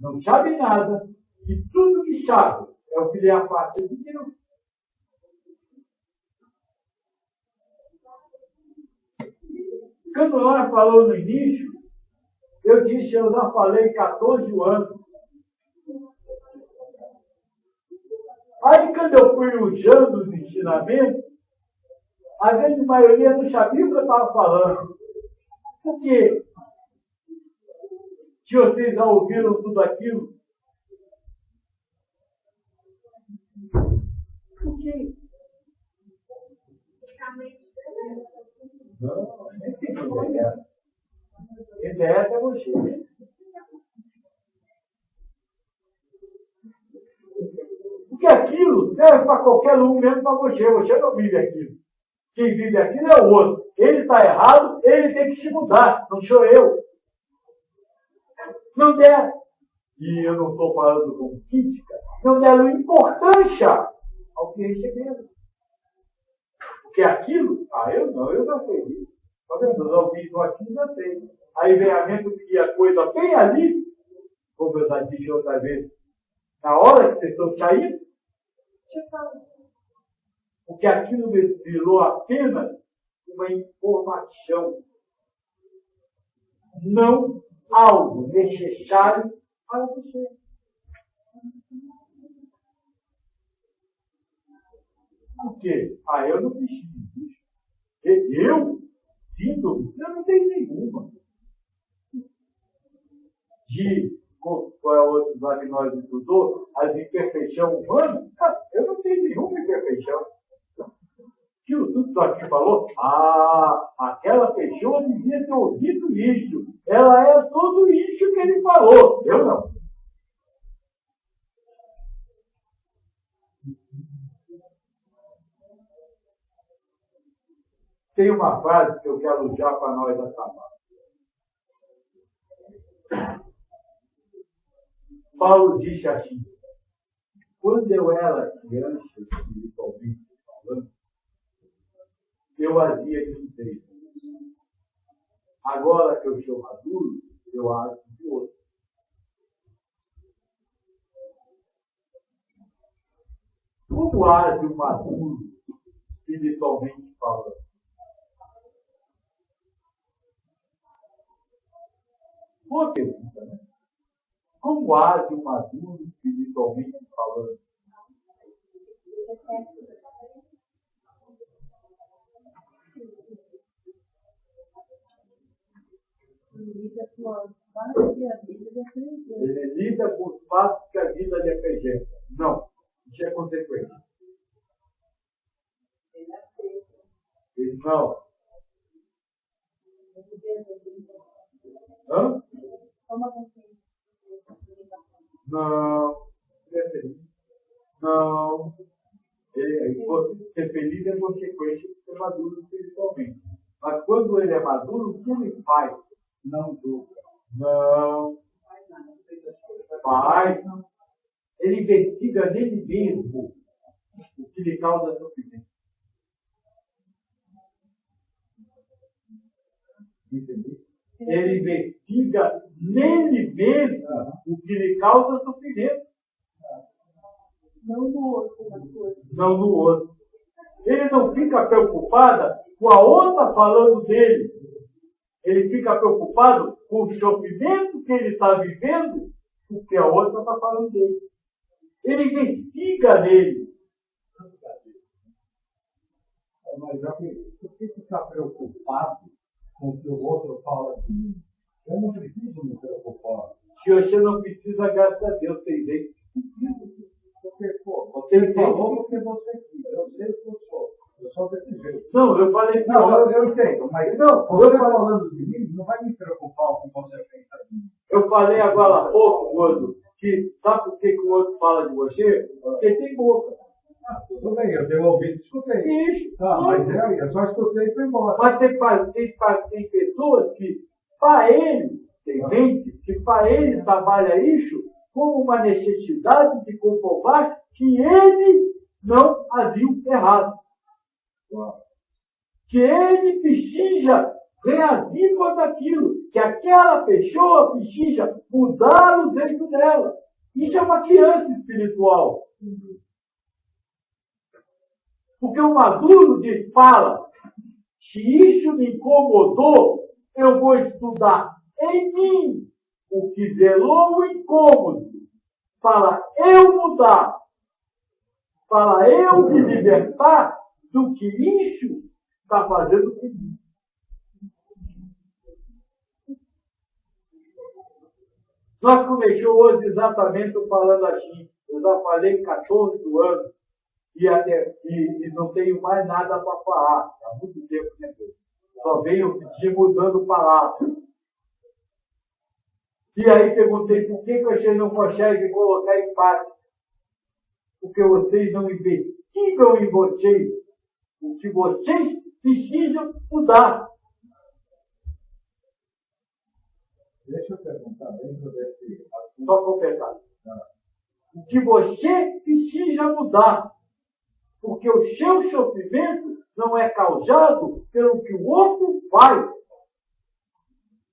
não sabem nada, que tudo que sabem é o que lhe afasta de Deus. Quando nós falamos no início, eu disse, eu já falei 14 anos. Aí, quando eu fui usando os ensinamentos, a grande maioria não sabia o que eu estava falando. Por quê? Se vocês já ouviram tudo aquilo. Por quê? Não, nem tem ideia. A ideia é você. Porque aquilo serve para qualquer um, mesmo para você. Você não vive aquilo. Quem vive aquilo é o outro. Ele está errado, ele tem que se mudar. Não sou eu. Não der. E eu não estou falando com crítica. Não deram importância ao que receberam. Porque aquilo, eu já sei isso. Está vendo? Os ouvintes aqui já sei. Aí vem a mente que a coisa bem ali, como eu já disse outra vez, na hora que vocês estão saindo, porque aquilo virou apenas uma informação, não algo necessário para você. Por quê? Eu não preciso disso. Eu não tenho nenhuma. Qual é o outro lá que nós estudou? As imperfeições humanas? Eu não tenho nenhuma imperfeição. Que o Dudu aqui falou, aquela pessoa devia ter ouvido isso. Ela é tudo isso que ele falou. Eu não. Tem uma frase que eu quero usar para nós acabar. Paulo disse assim, quando eu era criança, espiritualmente falando, eu agia de um jeito. Agora que eu sou maduro, eu ajo de outro. Como age um maduro, espiritualmente falando? Boa pergunta, né? Como age um maduro, espiritualmente falando? Ele lida com os fatos que a vida lhe apresenta. Não, isso é consequência. Ele não. Hã? Não. Não. Ser feliz é consequência de ser maduro espiritualmente. Mas quando ele é maduro, o que ele faz? Não julga. Não. Faz. Ele investiga nele mesmo o que lhe causa sofrimento. Entendeu? Ele investiga nele mesmo o que lhe causa sofrimento. Não no outro. Não no outro. Ele não fica preocupado com a outra falando dele. Ele fica preocupado com o sofrimento que ele está vivendo, porque a outra está falando dele. Ele investiga nele. Mas por que você está preocupado com o que o outro fala de mim? Eu não preciso me preocupar. Se você não precisa, graças a Deus, tem jeito. Porque, você falou porque você quis. Eu sei o que eu sou. Eu sou desse jeito. Não, eu falei que não, eu entendo, mas não, você falando de mim, não vai me preocupar com o que você pensa de mim. Eu falei agora há pouco, Gordo, que sabe por que o outro fala de você? Porque tem boca. Tudo bem, eu dei um ouvido e escutei. Isso. Tá, mas eu só escutei e fui embora. Mas tem pessoas que, para ele, tem gente que para ele trabalha isso como uma necessidade de comprovar que ele não agiu errado. Que ele precisa reagir contra aquilo. Que aquela pessoa precisa mudar o jeito dela. Isso é uma criança espiritual. Porque o maduro fala, se isso me incomodou, eu vou estudar em mim o que zelou o incômodo, para eu mudar, para eu me libertar do que isso está fazendo comigo. Nós começamos hoje exatamente falando assim, eu já falei 14 anos, e não tenho mais nada para falar. Há muito tempo que não tenho. Só venho pedir mudando palavras. E aí perguntei por que vocês não conseguem colocar em prática. Porque vocês não investigam em vocês. O que vocês precisam mudar. Deixa eu perguntar dentro desse assunto. Só completar. O que você precisa mudar. Porque o seu sofrimento não é causado pelo que o outro faz,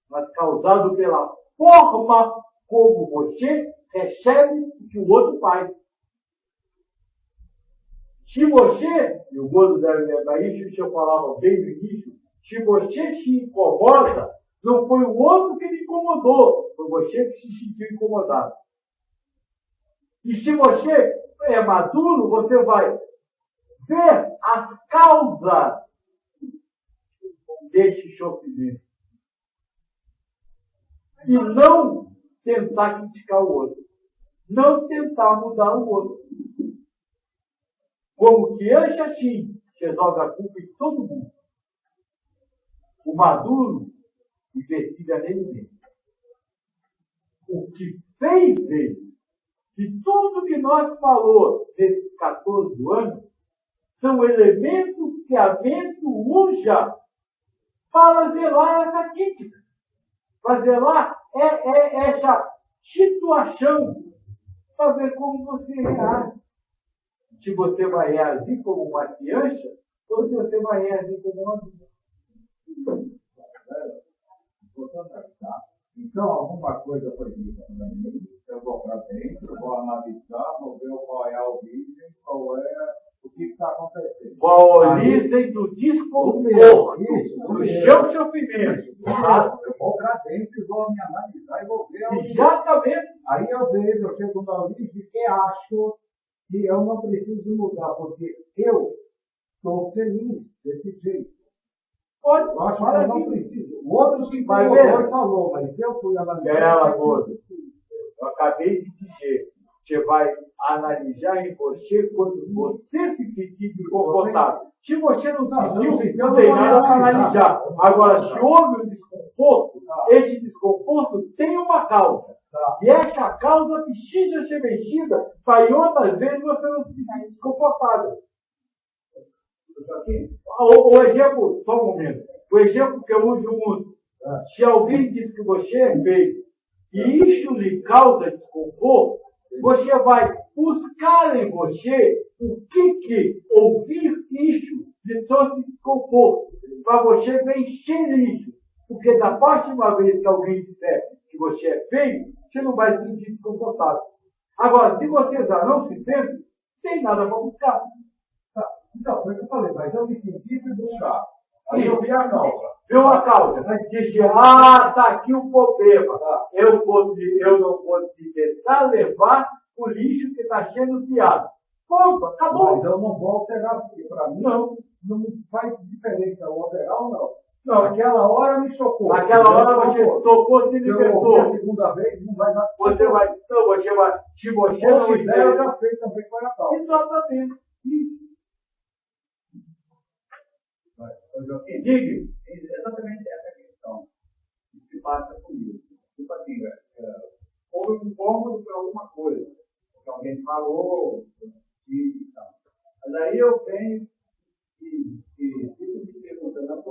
mas causado pela forma como você recebe o que o outro faz. Se você, e o Gordo deve lembrar isso, se eu falava bem no início, se você se incomoda, não foi o outro que lhe incomodou, foi você que se sentiu incomodado. E se você é maduro, você vai ver as causas desse sofrimento. E não tentar criticar o outro. Não tentar mudar o outro. Como que antes assim, você joga a culpa em todo mundo. O maduro investiga nele mesmo. O que fez ele, de tudo que nós falamos nesses 14 anos, são elementos que a mente usa para zelar essa crítica, para zelar essa situação, para ver como você reage. Se você vai reagir como uma criança, ou se você vai reagir como uma adulta. Então, alguma coisa foi dita para mim, eu vou para dentro, vou analisar, vou ver qual é a origem, qual é o que está acontecendo. Qual a origem do desconforto, do seu sofrimento. Eu vou para dentro e vou me analisar e vou ver a origem. Exatamente. Aí eu vejo, eu chego na origem e acho que eu não preciso mudar, porque eu estou feliz desse jeito. Pode, Eu acho que fala eu não aqui. preciso. O outro se Vai incomodou ver. e falou, mas eu fui analisar. Ela, Gordo, eu acabei de dizer, você vai analisar em você quando você se sentir desconfortável. Se você não sentiu, não tem nada para analisar. Agora, se houve um desconforto, esse desconforto tem uma causa. E essa causa precisa ser vencida para em outras vezes você não se sentir desconfortável. O exemplo, só um momento. O exemplo que eu uso muito. Se alguém diz que você é feio e isso lhe causa desconforto, você vai buscar em você o que ouvir isso lhe trouxe desconforto, para você vencer isso. Porque da próxima vez que alguém disser que você é feio, você não vai se sentir desconfortável. Agora, se você já não se sente, não tem nada para buscar. Então, foi o que eu falei, mas eu me senti e buscar. Aí eu vi a causa. Viu a causa? Disse, está aqui o problema. Eu não posso te deixar levar o lixo que está sendo piado. Pronto, acabou. Mas eu não vou alterar, porque para mim não faz diferença eu alterar ou não. Não. Naquela hora me chocou. Naquela hora você tocou, se Se eu ouvir a libertou. segunda vez, não vai dar. Você vai, se você Ou não se der, eu entender. já sei também qual é a causa. Exatamente. Joaquim, Diga. exatamente essa questão que passa comigo. Tipo assim, houve um incômodo por alguma coisa, que alguém falou, e tal.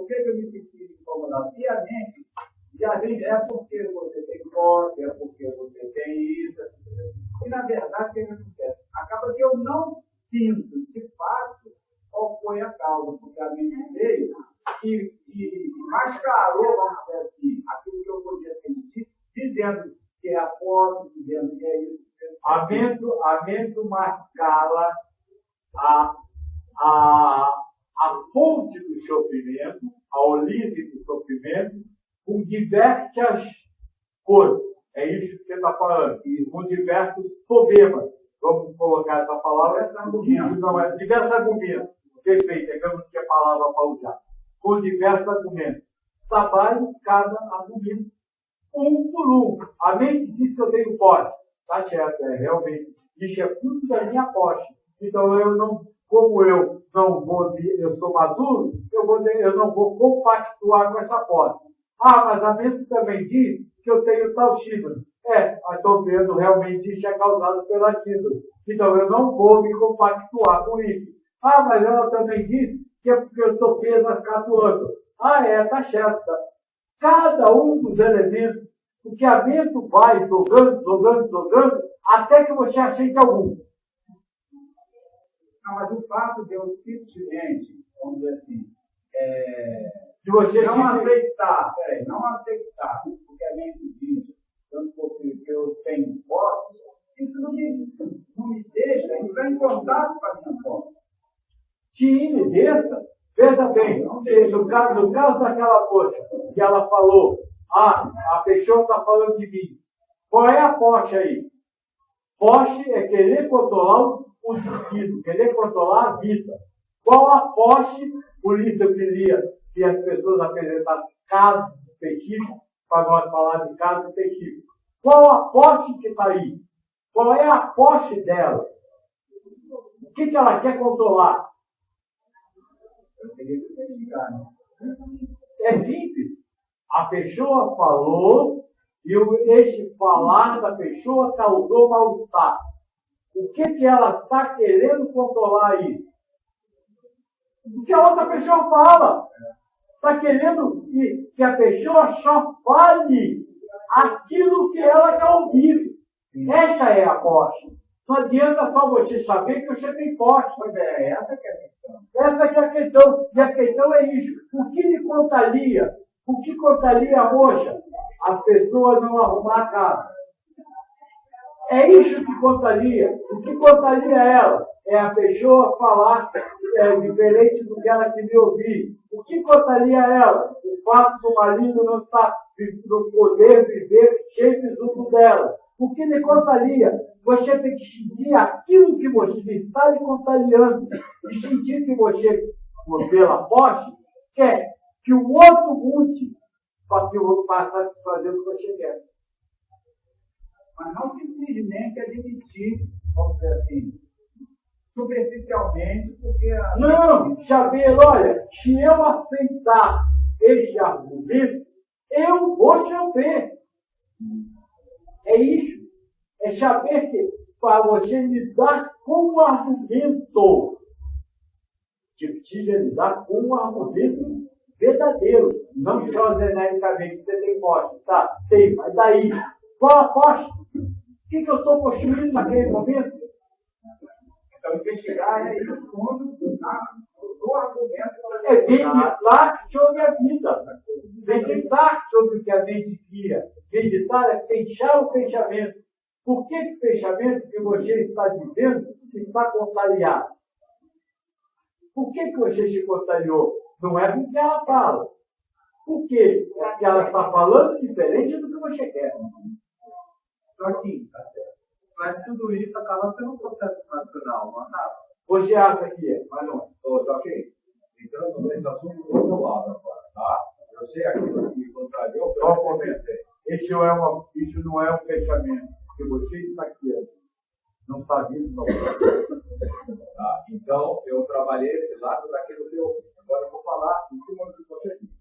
por que eu me senti incomodado? E a gente é porque você tem posse, é porque você tem isso. E na verdade, o que acontece? Acaba que eu não sinto, de fato, qual foi a causa, porque a mente veio e mascarou, vamos dizer assim, aquilo que eu podia sentir, dizendo que é a posse, dizendo que é isso. A mente mascara a fonte do sofrimento, a origem do sofrimento, com diversas coisas. É isso que você está falando. Com diversos problemas. Vamos colocar essa palavra. Isso não é. Diversos argumentos. Perfeito, é que eu não tinha palavra para usar. Com diversos argumentos. Trabalho cada argumento. Um por um. A mente diz que eu tenho posse. Está certo, realmente. Isso é fruto da minha posse. Então eu não, como eu não vou, eu sou maduro, eu não vou compactuar com essa posse. Mas a mente também diz que eu tenho tal síndrome. Estou vendo, realmente isso é causado pela síndrome. Então eu não vou me compactuar com isso. Mas ela também diz que é porque eu estou preso a ficar atuando. Está certo. Cada um dos elementos, porque a mente vai jogando, até que você aceite algum. Não, mas o fato de eu simplesmente, vamos dizer assim, de você não aceitar o que a mente diz, tanto porque eu tenho posse, isso não me deixa entrar em contato com a minha posse. Te me deixa, veja bem, no caso daquela moça que ela falou, a pessoa está falando de mim. Qual é a posse aí? Posse é querer controlar o destino, querer controlar a vida. Qual a posse? Por isso eu queria que as pessoas apresentassem casos específicos, para nós falar de casos específicos. Qual a posse que está aí? Qual é a posse dela? O que ela quer controlar? Eu teria que verificar, né? É simples. A pessoa falou e esse falar da pessoa causou mal-estar. O que ela está querendo controlar aí? O que a outra pessoa fala. Está querendo que a pessoa só fale aquilo que ela quer ouvir. Essa é a posse. Não adianta só você saber que você tem posse. Essa que é a questão. Essa que é a questão. E a questão é isso. O que lhe contaria? O que contaria a moça? As pessoas não arrumar a casa. É isso que contaria. O que contaria ela? É a pessoa falar diferente do que ela queria ouvir. O que contaria ela? O fato do marido não estar no poder viver cheio de tudo dela. O que lhe contaria? Você tem que sentir aquilo que você está lhe contagiando. E sentir que você, pela posse, quer que o outro mude para que o outro passe a fazer o que você quer. Mas não simplesmente admitir, vamos dizer assim, superficialmente, porque... Não, saber, olha, se eu aceitar esse argumento, eu vou saber. É isso. É saber que para você lidar com um argumento, você precisa lidar com um argumento verdadeiro, não só genericamente você tem posse, tá? Tem, mas daí, qual a posse? O que eu estou construindo naquele momento? Então, investigar é ir no fundo do argumento. É meditar sobre a vida. Meditar sobre o que a mente cria. Meditar é fechar o pensamento. Por que o pensamento que você está dizendo está contrariado? Por que você se contrariou? Não é porque ela fala. Por quê? É porque ela está falando diferente do que você quer. Joaquim, tá certo. Mas tudo isso acaba sendo um processo natural, não acaba? Você acha que é? Mas não. Ô, Joaquim, entrando nesse assunto do outro lado agora, tá? Eu sei aquilo que me contrariou, Só um momento. Isso não é um pensamento que você está criando. Não está vindo, não. Tá? Então, eu trabalhei esse lado daquilo que eu... Agora eu vou falar em cima do que você disse.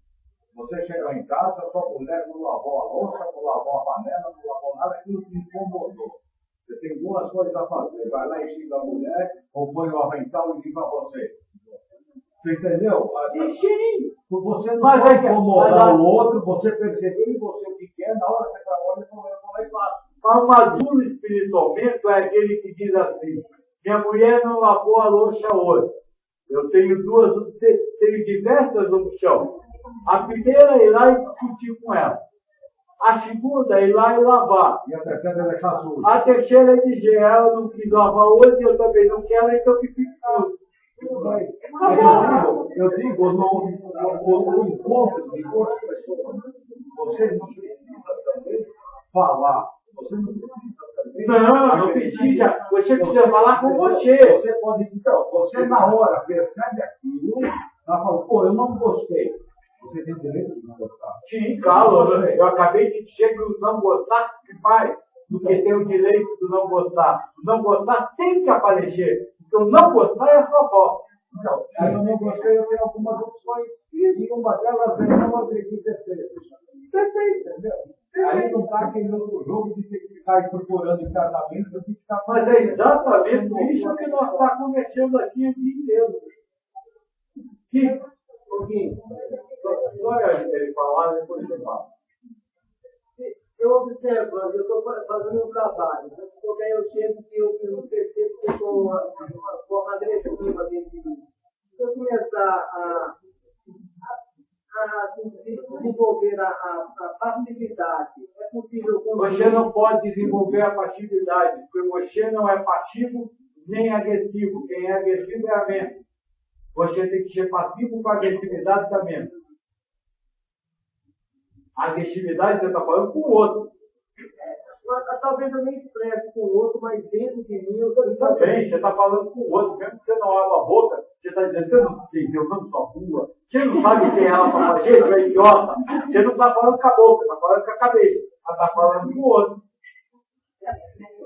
Você chegou em casa, sua mulher não lavou a louça, não lavou a panela, não lavou nada, aquilo te incomodou. Você tem duas coisas a fazer. Vai lá e xinga a mulher, ou põe o avental e diz para você. Você entendeu? E sim, Você não mas vai é que- incomodar mas- o outro, você perceber em você o que quer, na hora que você vai olhar, eu vou lá e faço. mas o maduro espiritualmente é aquele que diz assim: minha mulher não lavou a louça hoje. Eu tenho tenho diversas no chão. A primeira é ir lá e discutir com ela. A segunda é ir lá e lavar. E a terceira é deixar sujo. A terceira é dizer: ela não quis lavar hoje, eu também não quero, então que fique sujo. Eu digo no encontro de duas pessoas, você não precisa também falar. Você não precisa também. Não precisa. Você precisa falar com você. Você pode, então, você na hora percebe aquilo, ela fala, pô, eu não gostei. Você tem direito de não gostar. Sim, claro. Eu acabei de dizer que o não gostar se faz do que tem o direito de não gostar. O não gostar tem que aparecer. Então, não gostar é a sua voz. Então, aí eu não gostei, eu tenho algumas opções. E uma delas é não acredito em ser. Perfeito. Entendeu? Aí não está aquele outro jogo de ter que ficar incorporando internamente, eu tenho que ficar. Mas é exatamente isso que nós estamos conversando aqui o dia inteiro. Olha ele falar, depois você fala. Eu observando, eu estou fazendo um trabalho, porque aí eu chego que eu percebo que eu estou uma forma agressiva dentro de mim. Se eu começar a desenvolver a passividade, é possível... Você não pode desenvolver a passividade, porque você não é passivo nem agressivo. Quem é agressivo é a mente. Você tem que ser passivo com a agressividade da mente. A agressividade você está falando com o outro. Talvez eu me expresse com o outro, mas dentro de mim eu estou... Também, você está falando com o outro. Mesmo que você não abra a boca, você está dizendo, você não entendeu, não sua rua. Você não sabe o que é ela para fazer, você é idiota. Você não está falando com a boca, está falando com a cabeça. Ela está falando com o outro.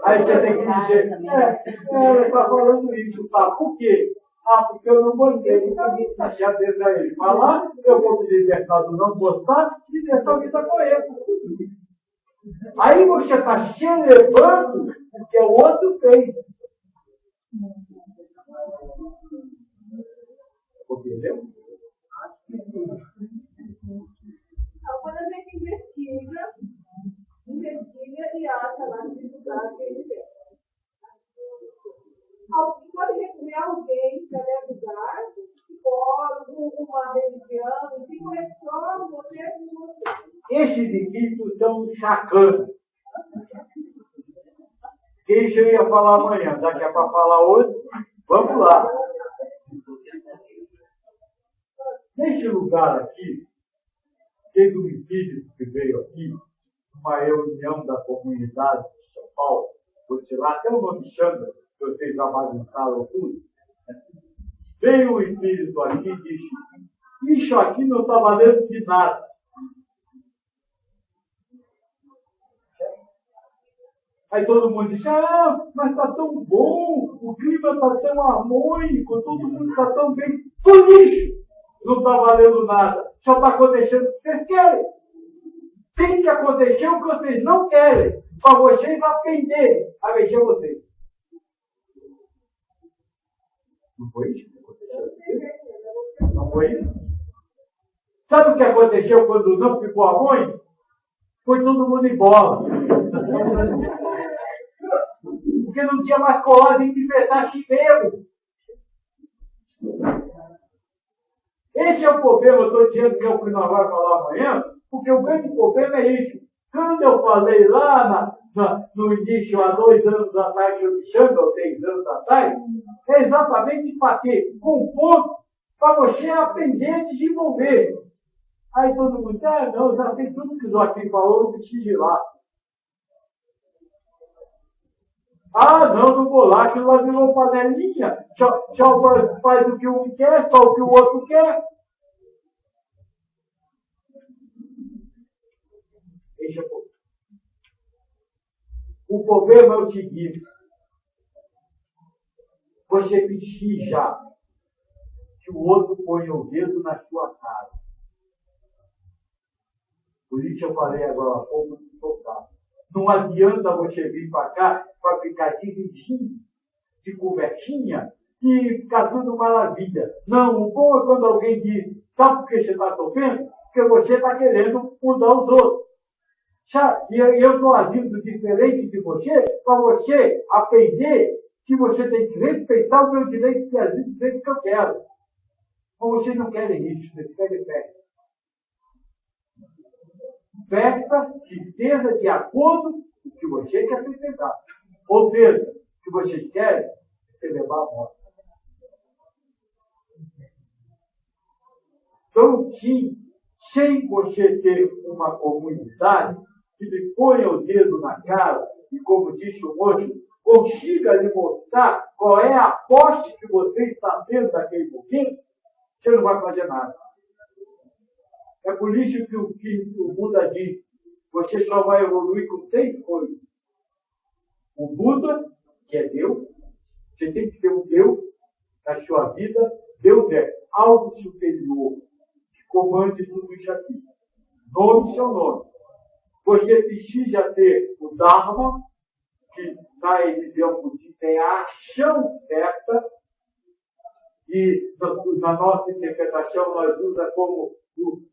Aí você tem que dizer, ela está falando isso, tá? Por quê? Ah, porque eu não gostei. Então, já deixa ele falar, eu vou me libertar do não gostar e deixar a vida com ele. Aí você está celebrando o que o outro fez. Entendeu? Quando a gente investiga e acha lá no lugar que ele tem. Quando a gente vê alguém para me ajudar, uma religião, e começou você Esses indivíduos estão sacando. Que isso eu ia falar amanhã, já que é para falar hoje, vamos lá. Nesse lugar aqui, teve um espírito que veio aqui, uma reunião da comunidade de São Paulo, vou tirar até o nome Xanda, que vocês já bagunçaram tudo. Veio o espírito aqui e disse, isso aqui não está valendo de nada. Aí todo mundo disse, mas está tão bom, o clima está tão harmônico, todo mundo está tão bem. Tudo isso não está valendo nada. Só está acontecendo o que vocês querem. Tem que acontecer o que vocês não querem, para vocês aprenderem a mexer vocês. Não foi isso que aconteceu? Não foi isso? Sabe o que aconteceu quando não ficou harmônico? Foi todo mundo embora. Porque não tinha mais coragem de pensar assim mesmo. Esse é o problema, eu estou dizendo que é o que nós vamos falar amanhã, porque o grande problema é isso. Quando eu falei lá no início, há 2 anos atrás, que eu me chamo, ou 3 anos atrás, é exatamente para quê? Um ponto para você aprender a desenvolver. Aí todo mundo, não, já tem tudo que o Joaquim falou, não precisa ir lá. Não vou lá, que nós virou panelinha. Só faz o que um quer, só o que o outro quer. Deixa eu... O problema é o seguinte. Você precisa que o outro ponha o dedo na sua cara. Por isso eu falei agora há pouco de tocar. Não adianta você vir para cá para ficar de vizinho, de conversinha, e ficar tudo maravilha. Não, o bom é quando alguém diz, sabe por que você está sofrendo? Porque você está querendo mudar os outros. E eu estou agindo diferente de você, para você aprender que você tem que respeitar o meu direito de agir do jeito que eu quero. Mas vocês não querem isso, vocês querem festa. Festa que esteja de acordo com o que você quer sustentar. Ou seja, o que vocês querem é celebrar a morte. Então, sem você ter uma comunidade que lhe ponha o dedo na cara e, como disse o moço, consiga lhe mostrar qual é a posse que você está tendo daquele pouquinho, você não vai fazer nada. É por isso que o Buda diz, você só vai evoluir com 3 coisas. O Buda, que é Deus, você tem que ter um Deus na sua vida. Deus é algo superior, que comande tudo isso aqui. Nome seu nome. Você precisa ter o Dharma, que na religião budista é a ação certa, e na nossa interpretação nós usamos como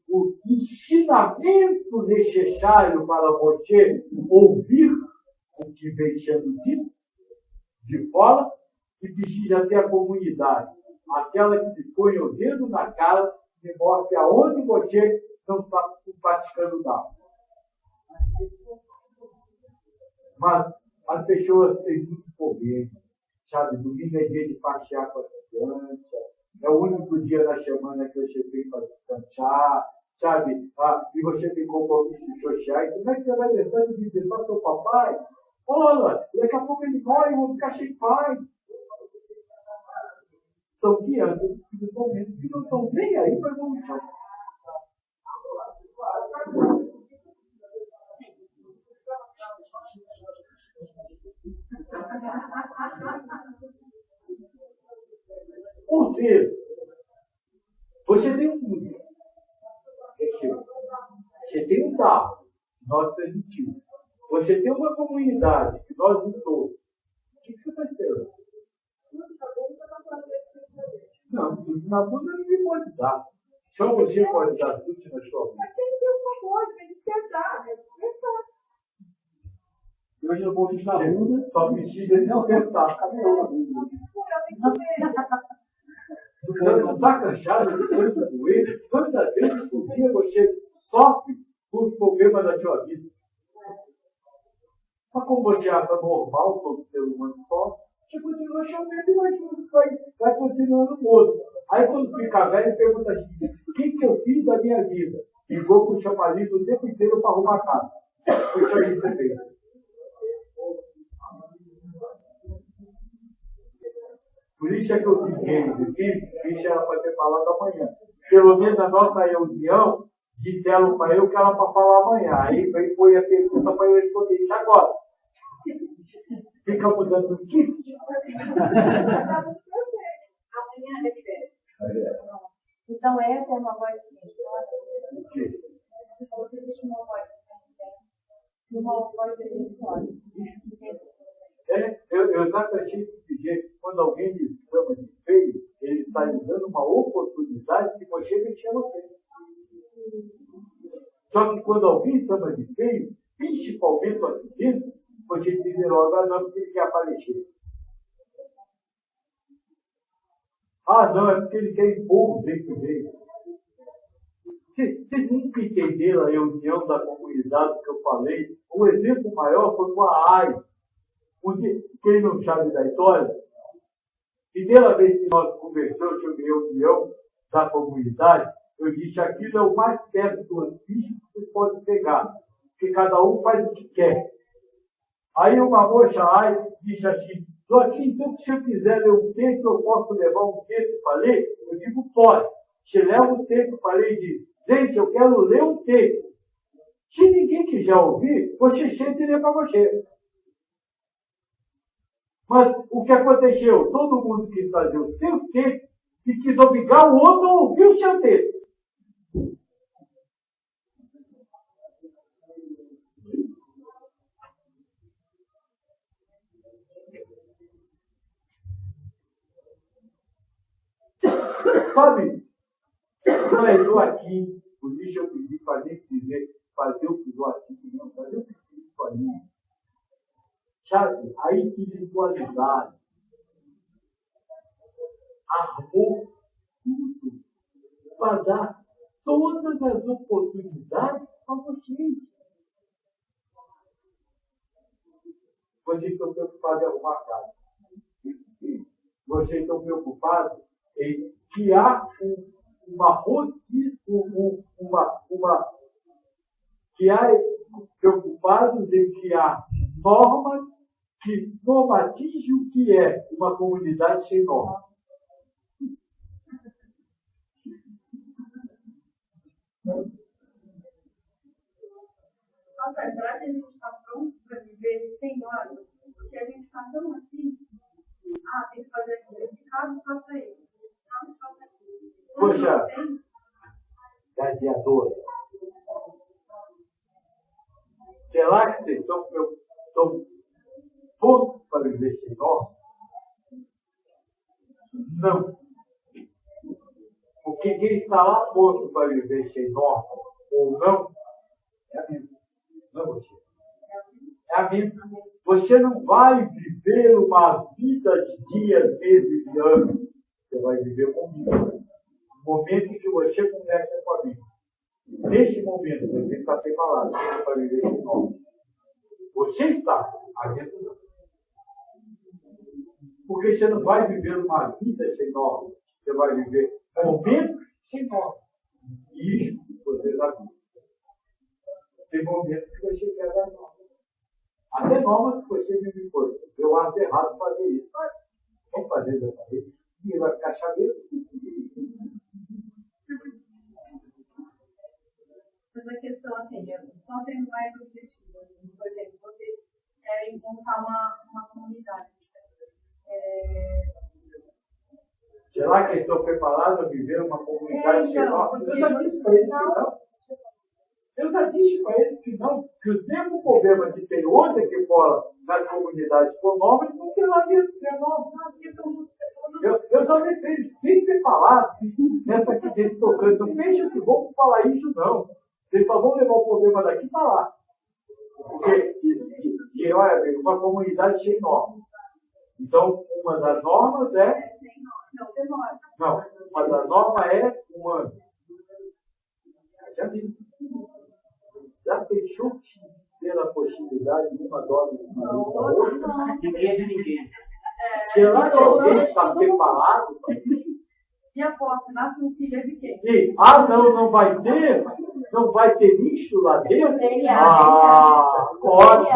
o ensinamento necessário para você ouvir o que vem sendo dito de fora, e precisa ter a comunidade, aquela que te põe o dedo na cara e mostra aonde você não está praticando nada. Mas as pessoas têm muito problema, sabe? Domingo é dia de passear com a criança, é o único dia da semana que você tem para descansar, sabe? E você tem compromissos sociais. Como é que você vai deixar de dizer para o seu papai? Olha, daqui a pouco ele morre, eu vou ficar sem pai. São crianças que não estão nem aí para a evolução. Ou seja, você tem um mundo, é seu. Você tem um dado, nós transmitimos. Você tem uma comunidade, que nós não todos. O que você está esperando? Não, tudo na Bunda ninguém pode dar. Só você pode dar tudo na sua vida. Mas tem que ter uma coisa, tem que despertar, né? Hoje eu vou na bunda, só precisa não apertar. Cadê eu na bunda? Você não está cansado de coisa doer? Quantas vezes por dia você sofre por problemas da sua vida? Mas como você acha normal, todo ser humano sofre, você continua chamando e vai continuando morto. Aí quando fica velho, pergunta assim, o que eu fiz da minha vida? E vou com o chamariz o tempo inteiro para arrumar a casa. Foi isso aí que você fez. Por isso é que eu fiquei, isso era para ter falado amanhã. Pelo menos a nossa reunião, disseram para eu que era para falar amanhã. Aí foi a pergunta para eu responder isso agora. Fica mudando o que? Amanhã é diferente. Então essa é uma voz de história. O quê? Você deixa uma voz de uma voz de história. Eu exatamente desse jeito. Quando alguém me chama de feio, ele está lhe dando uma oportunidade de você mexer você. Só que quando alguém chama de feio, principalmente aqui dentro, você diz logo, não, porque ele quer aparecer. Não, é porque ele quer impor o jeito dele. Vocês nunca entenderam a reunião da comunidade que eu falei? O exemplo maior foi com a AIDS. Porque, quem não sabe da história, primeira vez que nós conversamos sobre a reunião da comunidade, eu disse, aquilo é o mais perto do hospício que você pode pegar, porque cada um faz o que quer. Aí uma moça disse assim, Joaquim, então se eu quiser ler um texto, eu posso levar um texto para ler? Eu digo, pode. Você leva um texto para ler e diz, gente, eu quero ler um texto. Se ninguém quiser ouvir, você sente e lê para você. Mas o que aconteceu? Todo mundo quis fazer o seu texto e quis obrigar o outro a ouvir o seu texto. Sabe? Mas eu aqui, por isso eu pedi para nem dizer, fazer o que eu aqui, não, fazer o que eu fiz para mim. Sabe? A individualidade armou tudo para dar todas as oportunidades para vocês. Vocês estão preocupados em arrumar casa. Vocês estão preocupados em criar preocupados em criar normas que normatizem o que é uma comunidade sem normas. Nossa, será que a gente está pronto para viver sem normas? Porque a gente está tão assim. Tem que fazer aquilo. Esse caso, faça isso. Esse caso, faça aquilo. Poxa, gladiador. Será que vocês estão prontos para viver sem normas? Não. Porque quem está lá pronto para viver sem normas ou não, é a Bíblia. Não é você. É a Bíblia. Você não vai viver uma vida de dias, meses e anos. Você vai viver comigo. No momento em que você conversa com a Bíblia. Nesse momento, você está preparado para viver sem normas. Você está, a Bíblia não. Porque você não vai viver uma vida sem normas. Você vai viver momentos sem normas. E isso você já viu. Tem momentos que você quer dar normas. Até normas que você me impôs. Eu acho errado fazer isso. Mas vamos fazer dessa vez. E vai ficar chaveiro. Mas a questão assim, eu só tenho mais objetivos. Por exemplo, vocês querem montar uma comunidade. Será que estão preparados a viver uma comunidade sem normas? Eu já disse para eles que não. Eu já disse para eles que não. Que o mesmo problema que tem hoje aqui fora nas comunidades com normas não tem lá dentro que é norma. Eu só deixei sem ter falado nessa aqui dentro tocando. Não deixa que vamos falar isso, não. Vocês só vão levar o problema daqui para lá. Porque, olha bem, uma comunidade sem normas. Então, uma das normas é. Não, uma das normas é humana. Já deixou de ter a possibilidade de uma dose de outra? Ninguém é de ninguém. Será que alguém está preparado para isso? E a posse nasce um filho de quem? E, não vai ter? Não vai ter lixo lá dentro? Pode.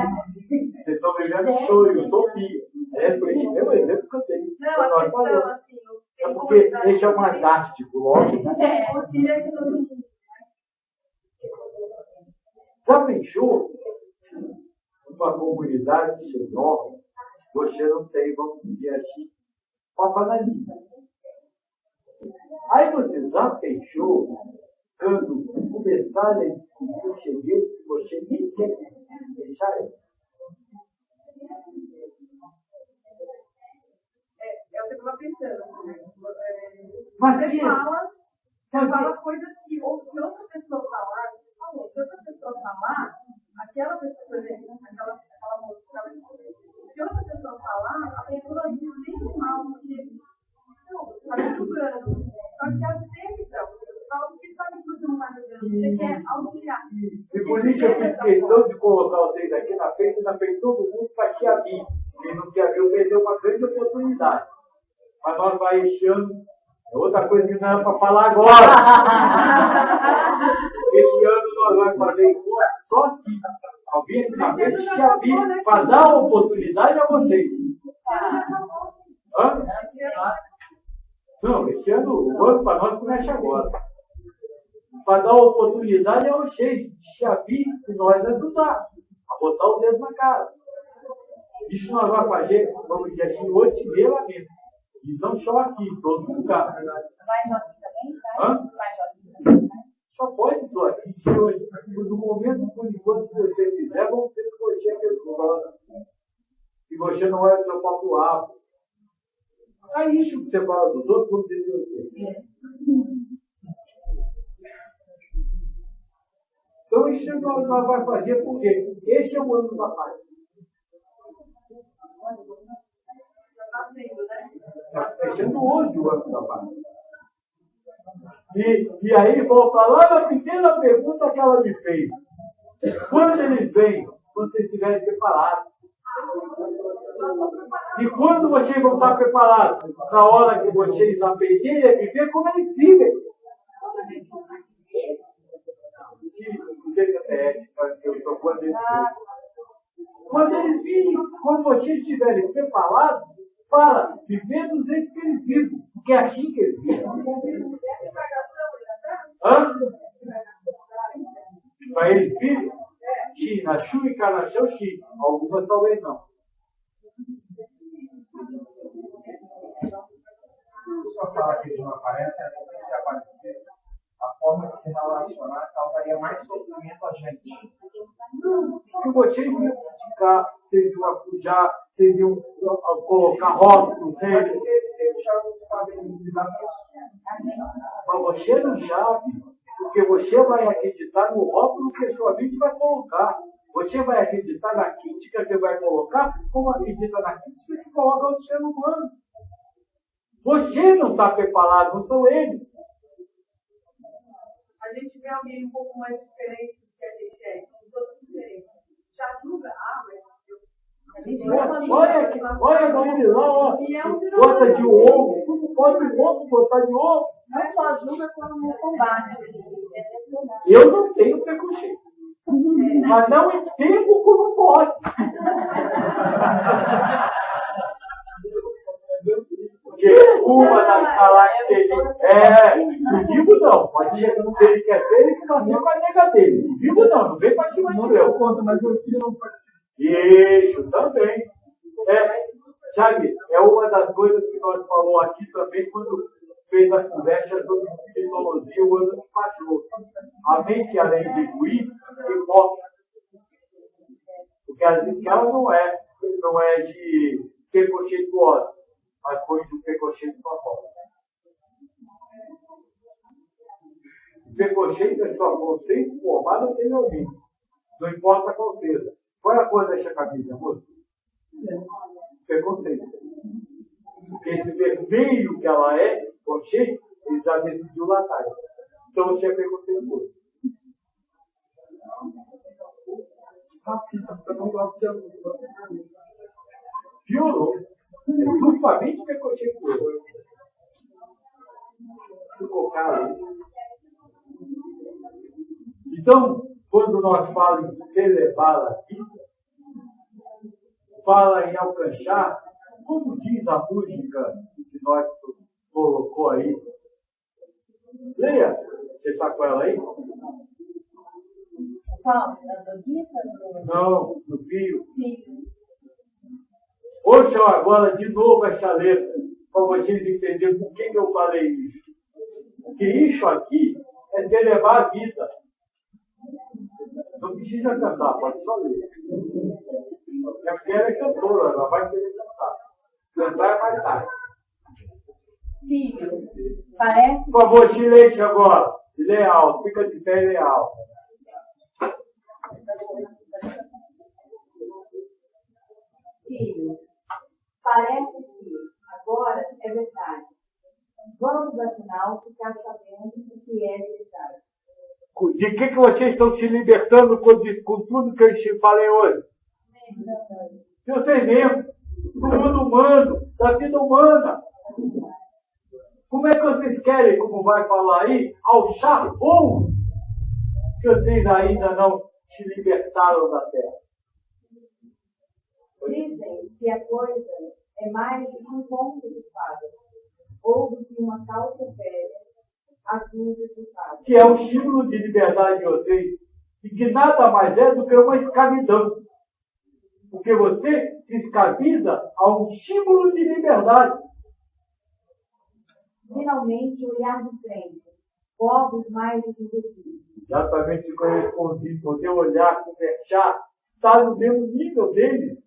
Vocês estão vivendo sonho, utopia. É por isso mesmo exemplo que eu tenho. Não, a questão assim. É porque esse é o mais drástico, lógico. O filho é de todo mundo. Já pensou uma comunidade sem norma? Você não tem, vamos dizer assim, papo na língua. Aí você já pensou quando começarem a discutir segredo que você nem quer deixar ele? É o que eu estava pensando. Mas Você fala coisas que outra pessoa falar, se outra pessoa falar, aquela pessoa, por exemplo, aquela moça que estava se outra pessoa falar, a pessoa diz bem mal, porque está julgando. Só que aceita, fala o que sabe que você não está julgando, você quer auxiliar. E por isso eu fiz questão de colocar vocês aqui na frente, na frente de todo mundo para que havia. Quem não tinha visto perdeu uma grande oportunidade. Mas nós vai esse ano. É outra coisa que não era para falar agora. Esse ano nós vamos fazer só aqui. Alguém aqui na frente que havia para dar a oportunidade a vocês. Hã? Não, esse ano, o ano para nós começa agora. Para dar a oportunidade a vocês, se havia que nós ajudar a botar o dedo na cara. Isso nós vamos fazer, vamos dizer assim, 8h30 lá dentro. E não só aqui, em todo lugar. Vai Joaquim também? Hã? Vai Joaquim. Só pode do aqui. No momento, por enquanto, que você fizer, vamos ter que você pessoa. E você não vai preocupar pro abo. É isso que você fala dos outros, vamos dizer que você. Então, isso nós vamos fazer por quê? Este é o ano da paz. Está fechando hoje o ano da paz. E aí, volta lá na pequena pergunta que ela me fez. Quando eles vêm, vocês estiverem preparados. E quando vocês vão estar preparados? Na hora que vocês aprenderem a viver como eles vivem. Quando eles virem, quando vocês estiverem preparados para viver do jeito que eles vivem, porque é assim que eles vivem. Hã? Para eles vivem? Sim, na chuva e carnação, sim. Algumas talvez não. Só falar que ele não aparece, é porque se aparecesse, a forma de se relacionar causaria mais sofrimento a gente. Porque vocês iam criticar, vocês iam acujar, vocês iam colocar rótulos neles. Eles já não sabem lidar com isso. Mas você não sabe, porque você vai acreditar no rótulo que a sua mente vai colocar. Você vai acreditar na crítica que vai colocar, como acredita na crítica que coloca o ser humano. Você não está preparado, não são eles. A gente vê alguém um pouco mais diferente do que a gente é, todos diferentes. Já julga, Olha aquele lá, ó. Bota de ovo. Tudo pode de ovo, botar de ovo. Não só julga como combate. Eu não tenho preconceito. Mas não entendo como pode. Porque uma das características. Não digo não. Pode ser que ele quer ser, ele fica com a nega dele. Não digo não vem para cima de meu. Mas eu filho não participa. Isso, também. Sabe, é uma das coisas que nós falamos aqui também quando fez a conversa sobre tecnologia o ano que passou. A mente, além de egoísta, hipócrita. Porque às vezes ela não é de preconceituosa, mas foi do preconceito para fora. O preconceito é só conceito formado anteriormente. Não importa qual seja. Qual é a cor dessa camisa, moço? Preconceito. Porque esse vermelho que ela é, conceito, ele já decidiu lá atrás. Então você é preconceituoso. Piorou. É duplamente preconceituoso. Ficou caro. Então, quando nós falamos em celebrar a vida, fala em alcançar, como diz a música que nós colocou aí. Leia, você está com ela aí? Qual? Não, no Pio. Ouça agora de novo essa letra, para vocês entenderem por que eu falei isso. Porque isso aqui é de elevar a vida. Não precisa cantar, pode só ler. A mulher é cantora, ela vai querer cantar. Cantar é mais tarde. Filho, parece. Por favor, silêncio agora. Lê alto, fica de pé e lê alto. Filho, parece que agora é verdade. Vamos, afinal, ficar sabendo o que é verdade. De que vocês estão se libertando com tudo que eu te falei hoje? Se vocês lembram do mundo humano, da vida humana. Como é que vocês querem, como vai falar aí, alçar voo? Se vocês ainda não se libertaram da terra. Dizem que a coisa é mais do que um conto de fadas, ou do que uma calça velha, azul de fadas. Que é o símbolo de liberdade de vocês, e que nada mais é do que uma escravidão. Porque você se escraviza a um símbolo de liberdade. Finalmente, olhar de frente, povos mais do que vocês. Exatamente como eu respondi, poder olhar, conversar, está no mesmo nível deles.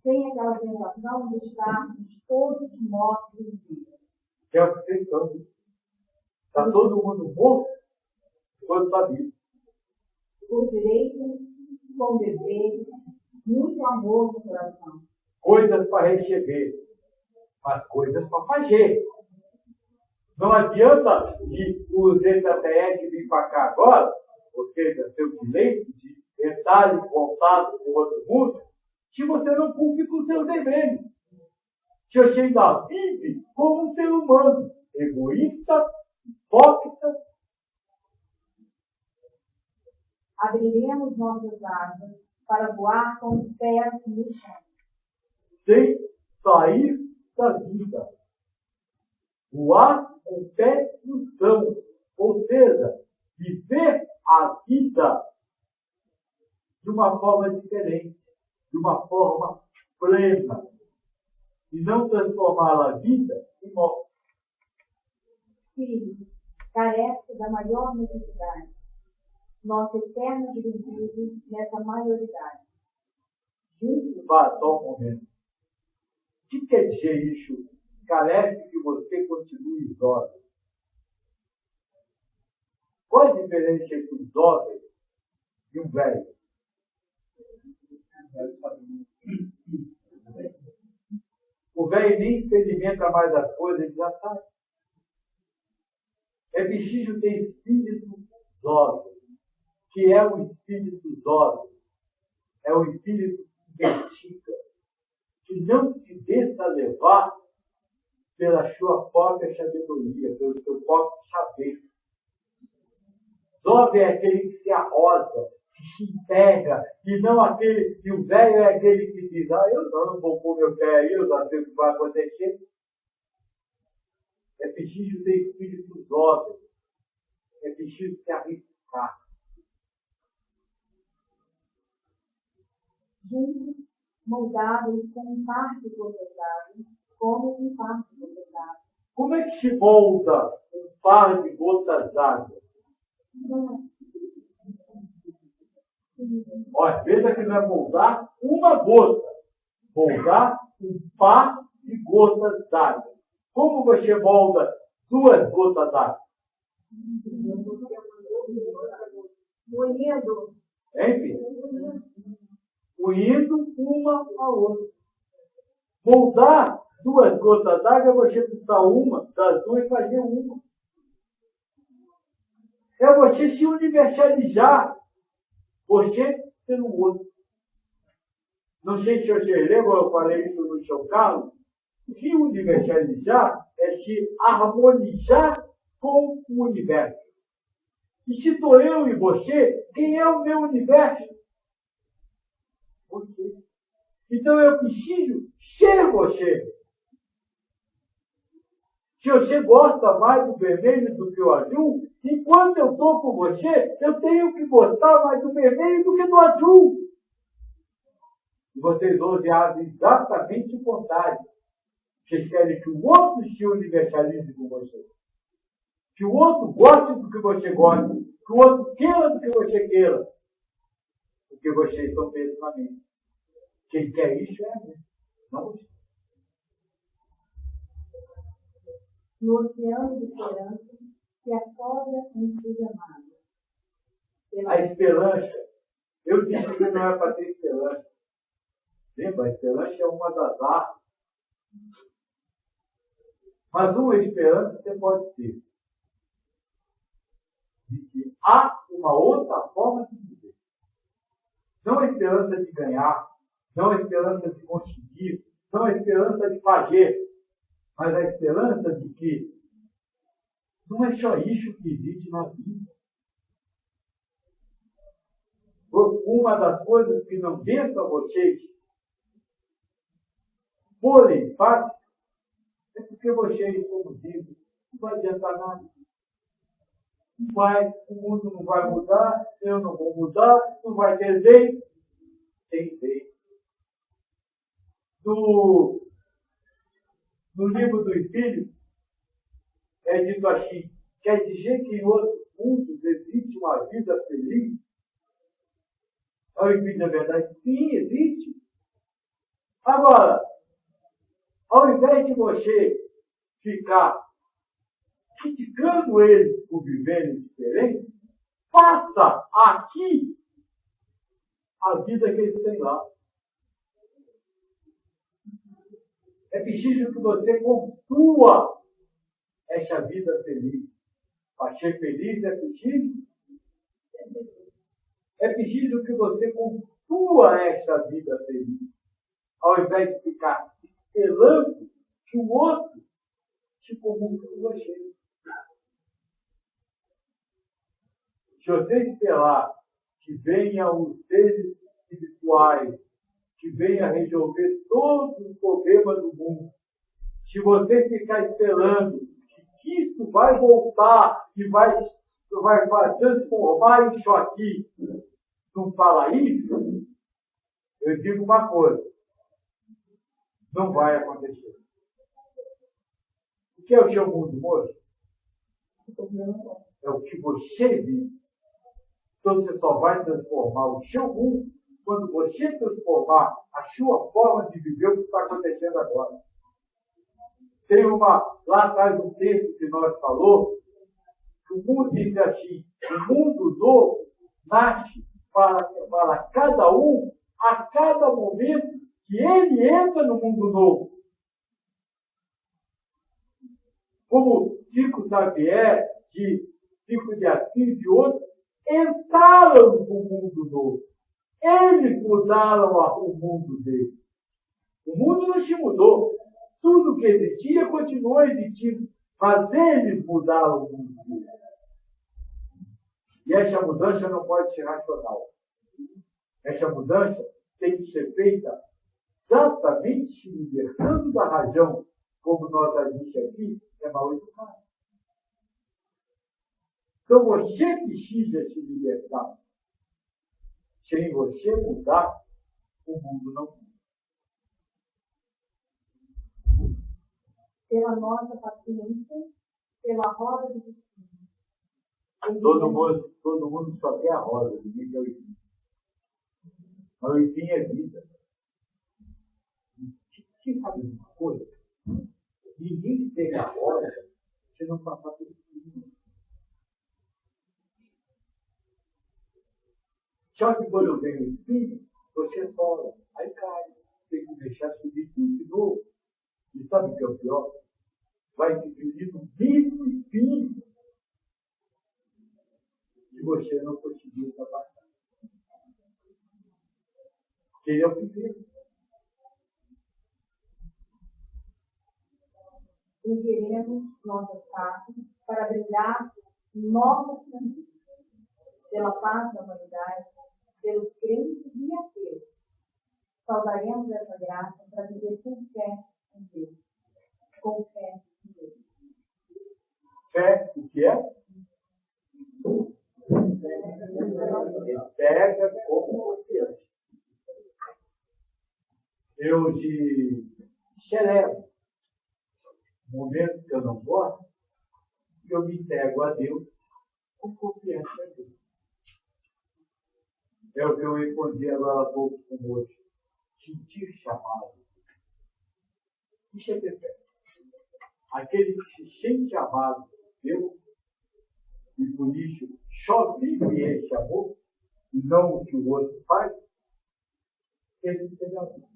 Tem aquela sensação de estarmos todos mortos em vida. Que é o que vocês estão. Está todo mundo morto quando está vivo. Por direitos, com deveres, muito amor no coração. Coisas para receber, mas coisas para fazer. Não adianta de o ZTS vir para cá agora, ou seja, seu direito de entrar em contato com outro mundo, se você não cumpre com o seu dever. Se você ainda vive como um ser humano, egoísta, hipócrita. Abriremos nossas asas para voar com os pés no chão. Sem sair da vida. Voar com o pé no chão. Ou seja, viver a vida de uma forma diferente, de uma forma plena. E não transformar a vida em morte. Filho, carece da maior necessidade. Nossa eterna juventude nessa maioridade. Juntos, vá, só um momento. O que quer dizer isso? Carece que você continue jovem. Qual a diferença entre um jovem e um velho? O velho nem experimenta mais as coisas, ele já sabe. É preciso ter espírito jovem, que é um espírito jovem. É um espírito que pratica, que não se deixa levar pela sua própria sabedoria, pelo seu próprio saber. Jovem é aquele que se arroja, que se integra, e não aquele, e o velho é aquele que diz, eu não vou pôr meu pé aí, eu já sei o que vai acontecer. É preciso ter espírito jovem, é preciso se arriscar. Juntos, moldados com um par de gotas d'água, como um par de gotas d'água. Como é que se molda um par de gotas d'água? Olha, veja que não é moldar uma gota, moldar um par de gotas d'água. Como você molda 2 gotas d'água? Moendo. Enfim, unindo uma a outra. Moldar 2 gotas d'água é você puxar uma das 2 e fazer uma. É você se universalizar. Você pelo outro. Não sei se você lembra, eu falei isso no São Carlos. Se universalizar é se harmonizar com o universo. E se sou eu e você, quem é o meu universo? Você. Então eu preciso ser você. Se você gosta mais do vermelho do que o azul, enquanto eu estou com você, eu tenho que gostar mais do vermelho do que do azul. E vocês hoje agem exatamente o contrário. Vocês querem que o outro se universalize com você. Que o outro goste do que você gosta. Que o outro queira do que você queira. Porque vocês estão presos na mente. Quem quer isso é a mente, não você. No oceano de esperança, que afoga a entusiasmada. A esperança. Eu disse que não é para ter esperança. Lembra? A esperança é uma das artes. Mas uma esperança você pode ter. De que há uma outra forma de viver. Não a esperança de ganhar, não a esperança de conseguir, não a esperança de fazer, mas a esperança de que não é só isso que existe na vida. Uma das coisas que não deixa vocês porem em prática é porque vocês, como dizem, não vai adiantar nada. O mundo não vai mudar, eu não vou mudar, não vai ter jeito. Tem jeito. No livro do Espírito, é dito assim, quer dizer que em outros mundos existe uma vida feliz? O Espírito é verdade? Sim, existe. Agora, ao invés de você ficar criticando eles por viverem diferente, faça aqui a vida que eles têm lá. É preciso que você construa esta vida feliz. Para ser feliz é preciso. É preciso que você construa esta vida feliz. Ao invés de ficar esperando que o outro se comunique com você. Se você esperar que venham os seres espirituais, que venham resolver todos os problemas do mundo, se você ficar esperando que isso vai voltar e vai transformar isso aqui num paraíso, eu digo uma coisa, não vai acontecer. O que é o seu mundo, moço? É o que você vive. Então você só vai transformar o seu mundo quando você transformar a sua forma de viver o que está acontecendo agora. Tem lá atrás um texto que nós falou, que o mundo diz assim, o mundo novo nasce para cada um, a cada momento que ele entra no mundo novo. Como Chico Xavier, Chico de Assis e outros, entraram no mundo novo. Eles mudaram o mundo deles. O mundo não se mudou. Tudo que existia continua existindo. Mas eles mudaram o mundo deles. E essa mudança não pode ser racional. Essa mudança tem que ser feita exatamente se libertando da razão, como nós já disse aqui, é mal educado. Então você precisa se libertar. Sem você mudar, o mundo não muda. Pela nossa paciência, pela roda de destino. Todo mundo só quer a roda, ninguém quer o espinho. Mas o espinho é vida. Você sabe uma coisa? Ninguém pega a roda se não passar pelo espinho. Só que quando eu venho o espinho, você sola, aí cai. Tem que deixar subir tudo de novo. E sabe o que é o pior? Vai te pedir o mesmo espinho e você não conseguiu passar. Porque ele é o que fez. Ingeremos nossas faces para brilhar novas famílias, pela paz da humanidade, pelos crentes e ateus. Saudaremos essa graça para viver com fé em Deus. Com fé em Deus. Fé, o que é? Pega como confiança. Eu te celebro momentos que eu não gosto, e eu me entrego a Deus com confiança em Deus. É o que eu respondi agora há pouco com hoje. Sentir chamado. Isso é ter fé. Aquele que se sente amado por Deus, e por isso só vive esse amor, e não o que o outro faz, ele tem amor.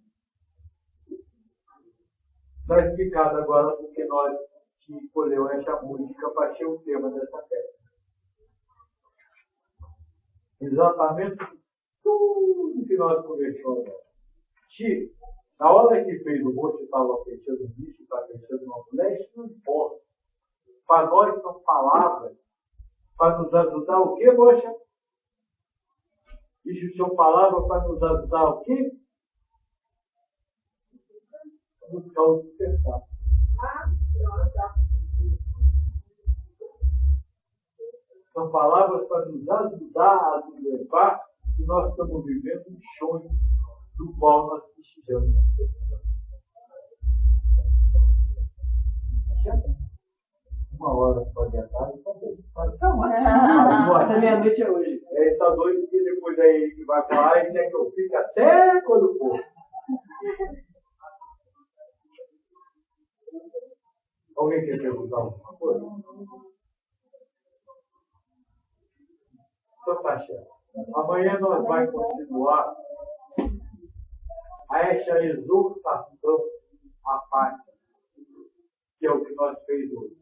Está explicado agora porque nós que escolheu essa música para ser o tema dessa festa. Exatamente tudo que nós conversamos. Se na hora que fez o moço estava pensando nisso, estava pensando numa mulher, isso não importa. Para nós são palavras para nos ajudar o quê, moça? Isso são palavras para nos ajudar o quê? Buscar o despertar. São palavras para nos ajudar a nos levar que nós estamos vivendo um sonho do qual nós precisamos. Uma hora pode estar, está bom. Até meia-noite é hoje. Está doido que depois aí que vai falar e quer que eu fique até quando for. Alguém quer perguntar alguma coisa? Então tá, chefe. Amanhã nós vamos continuar essa exortação à parte, que é o que nós fez hoje.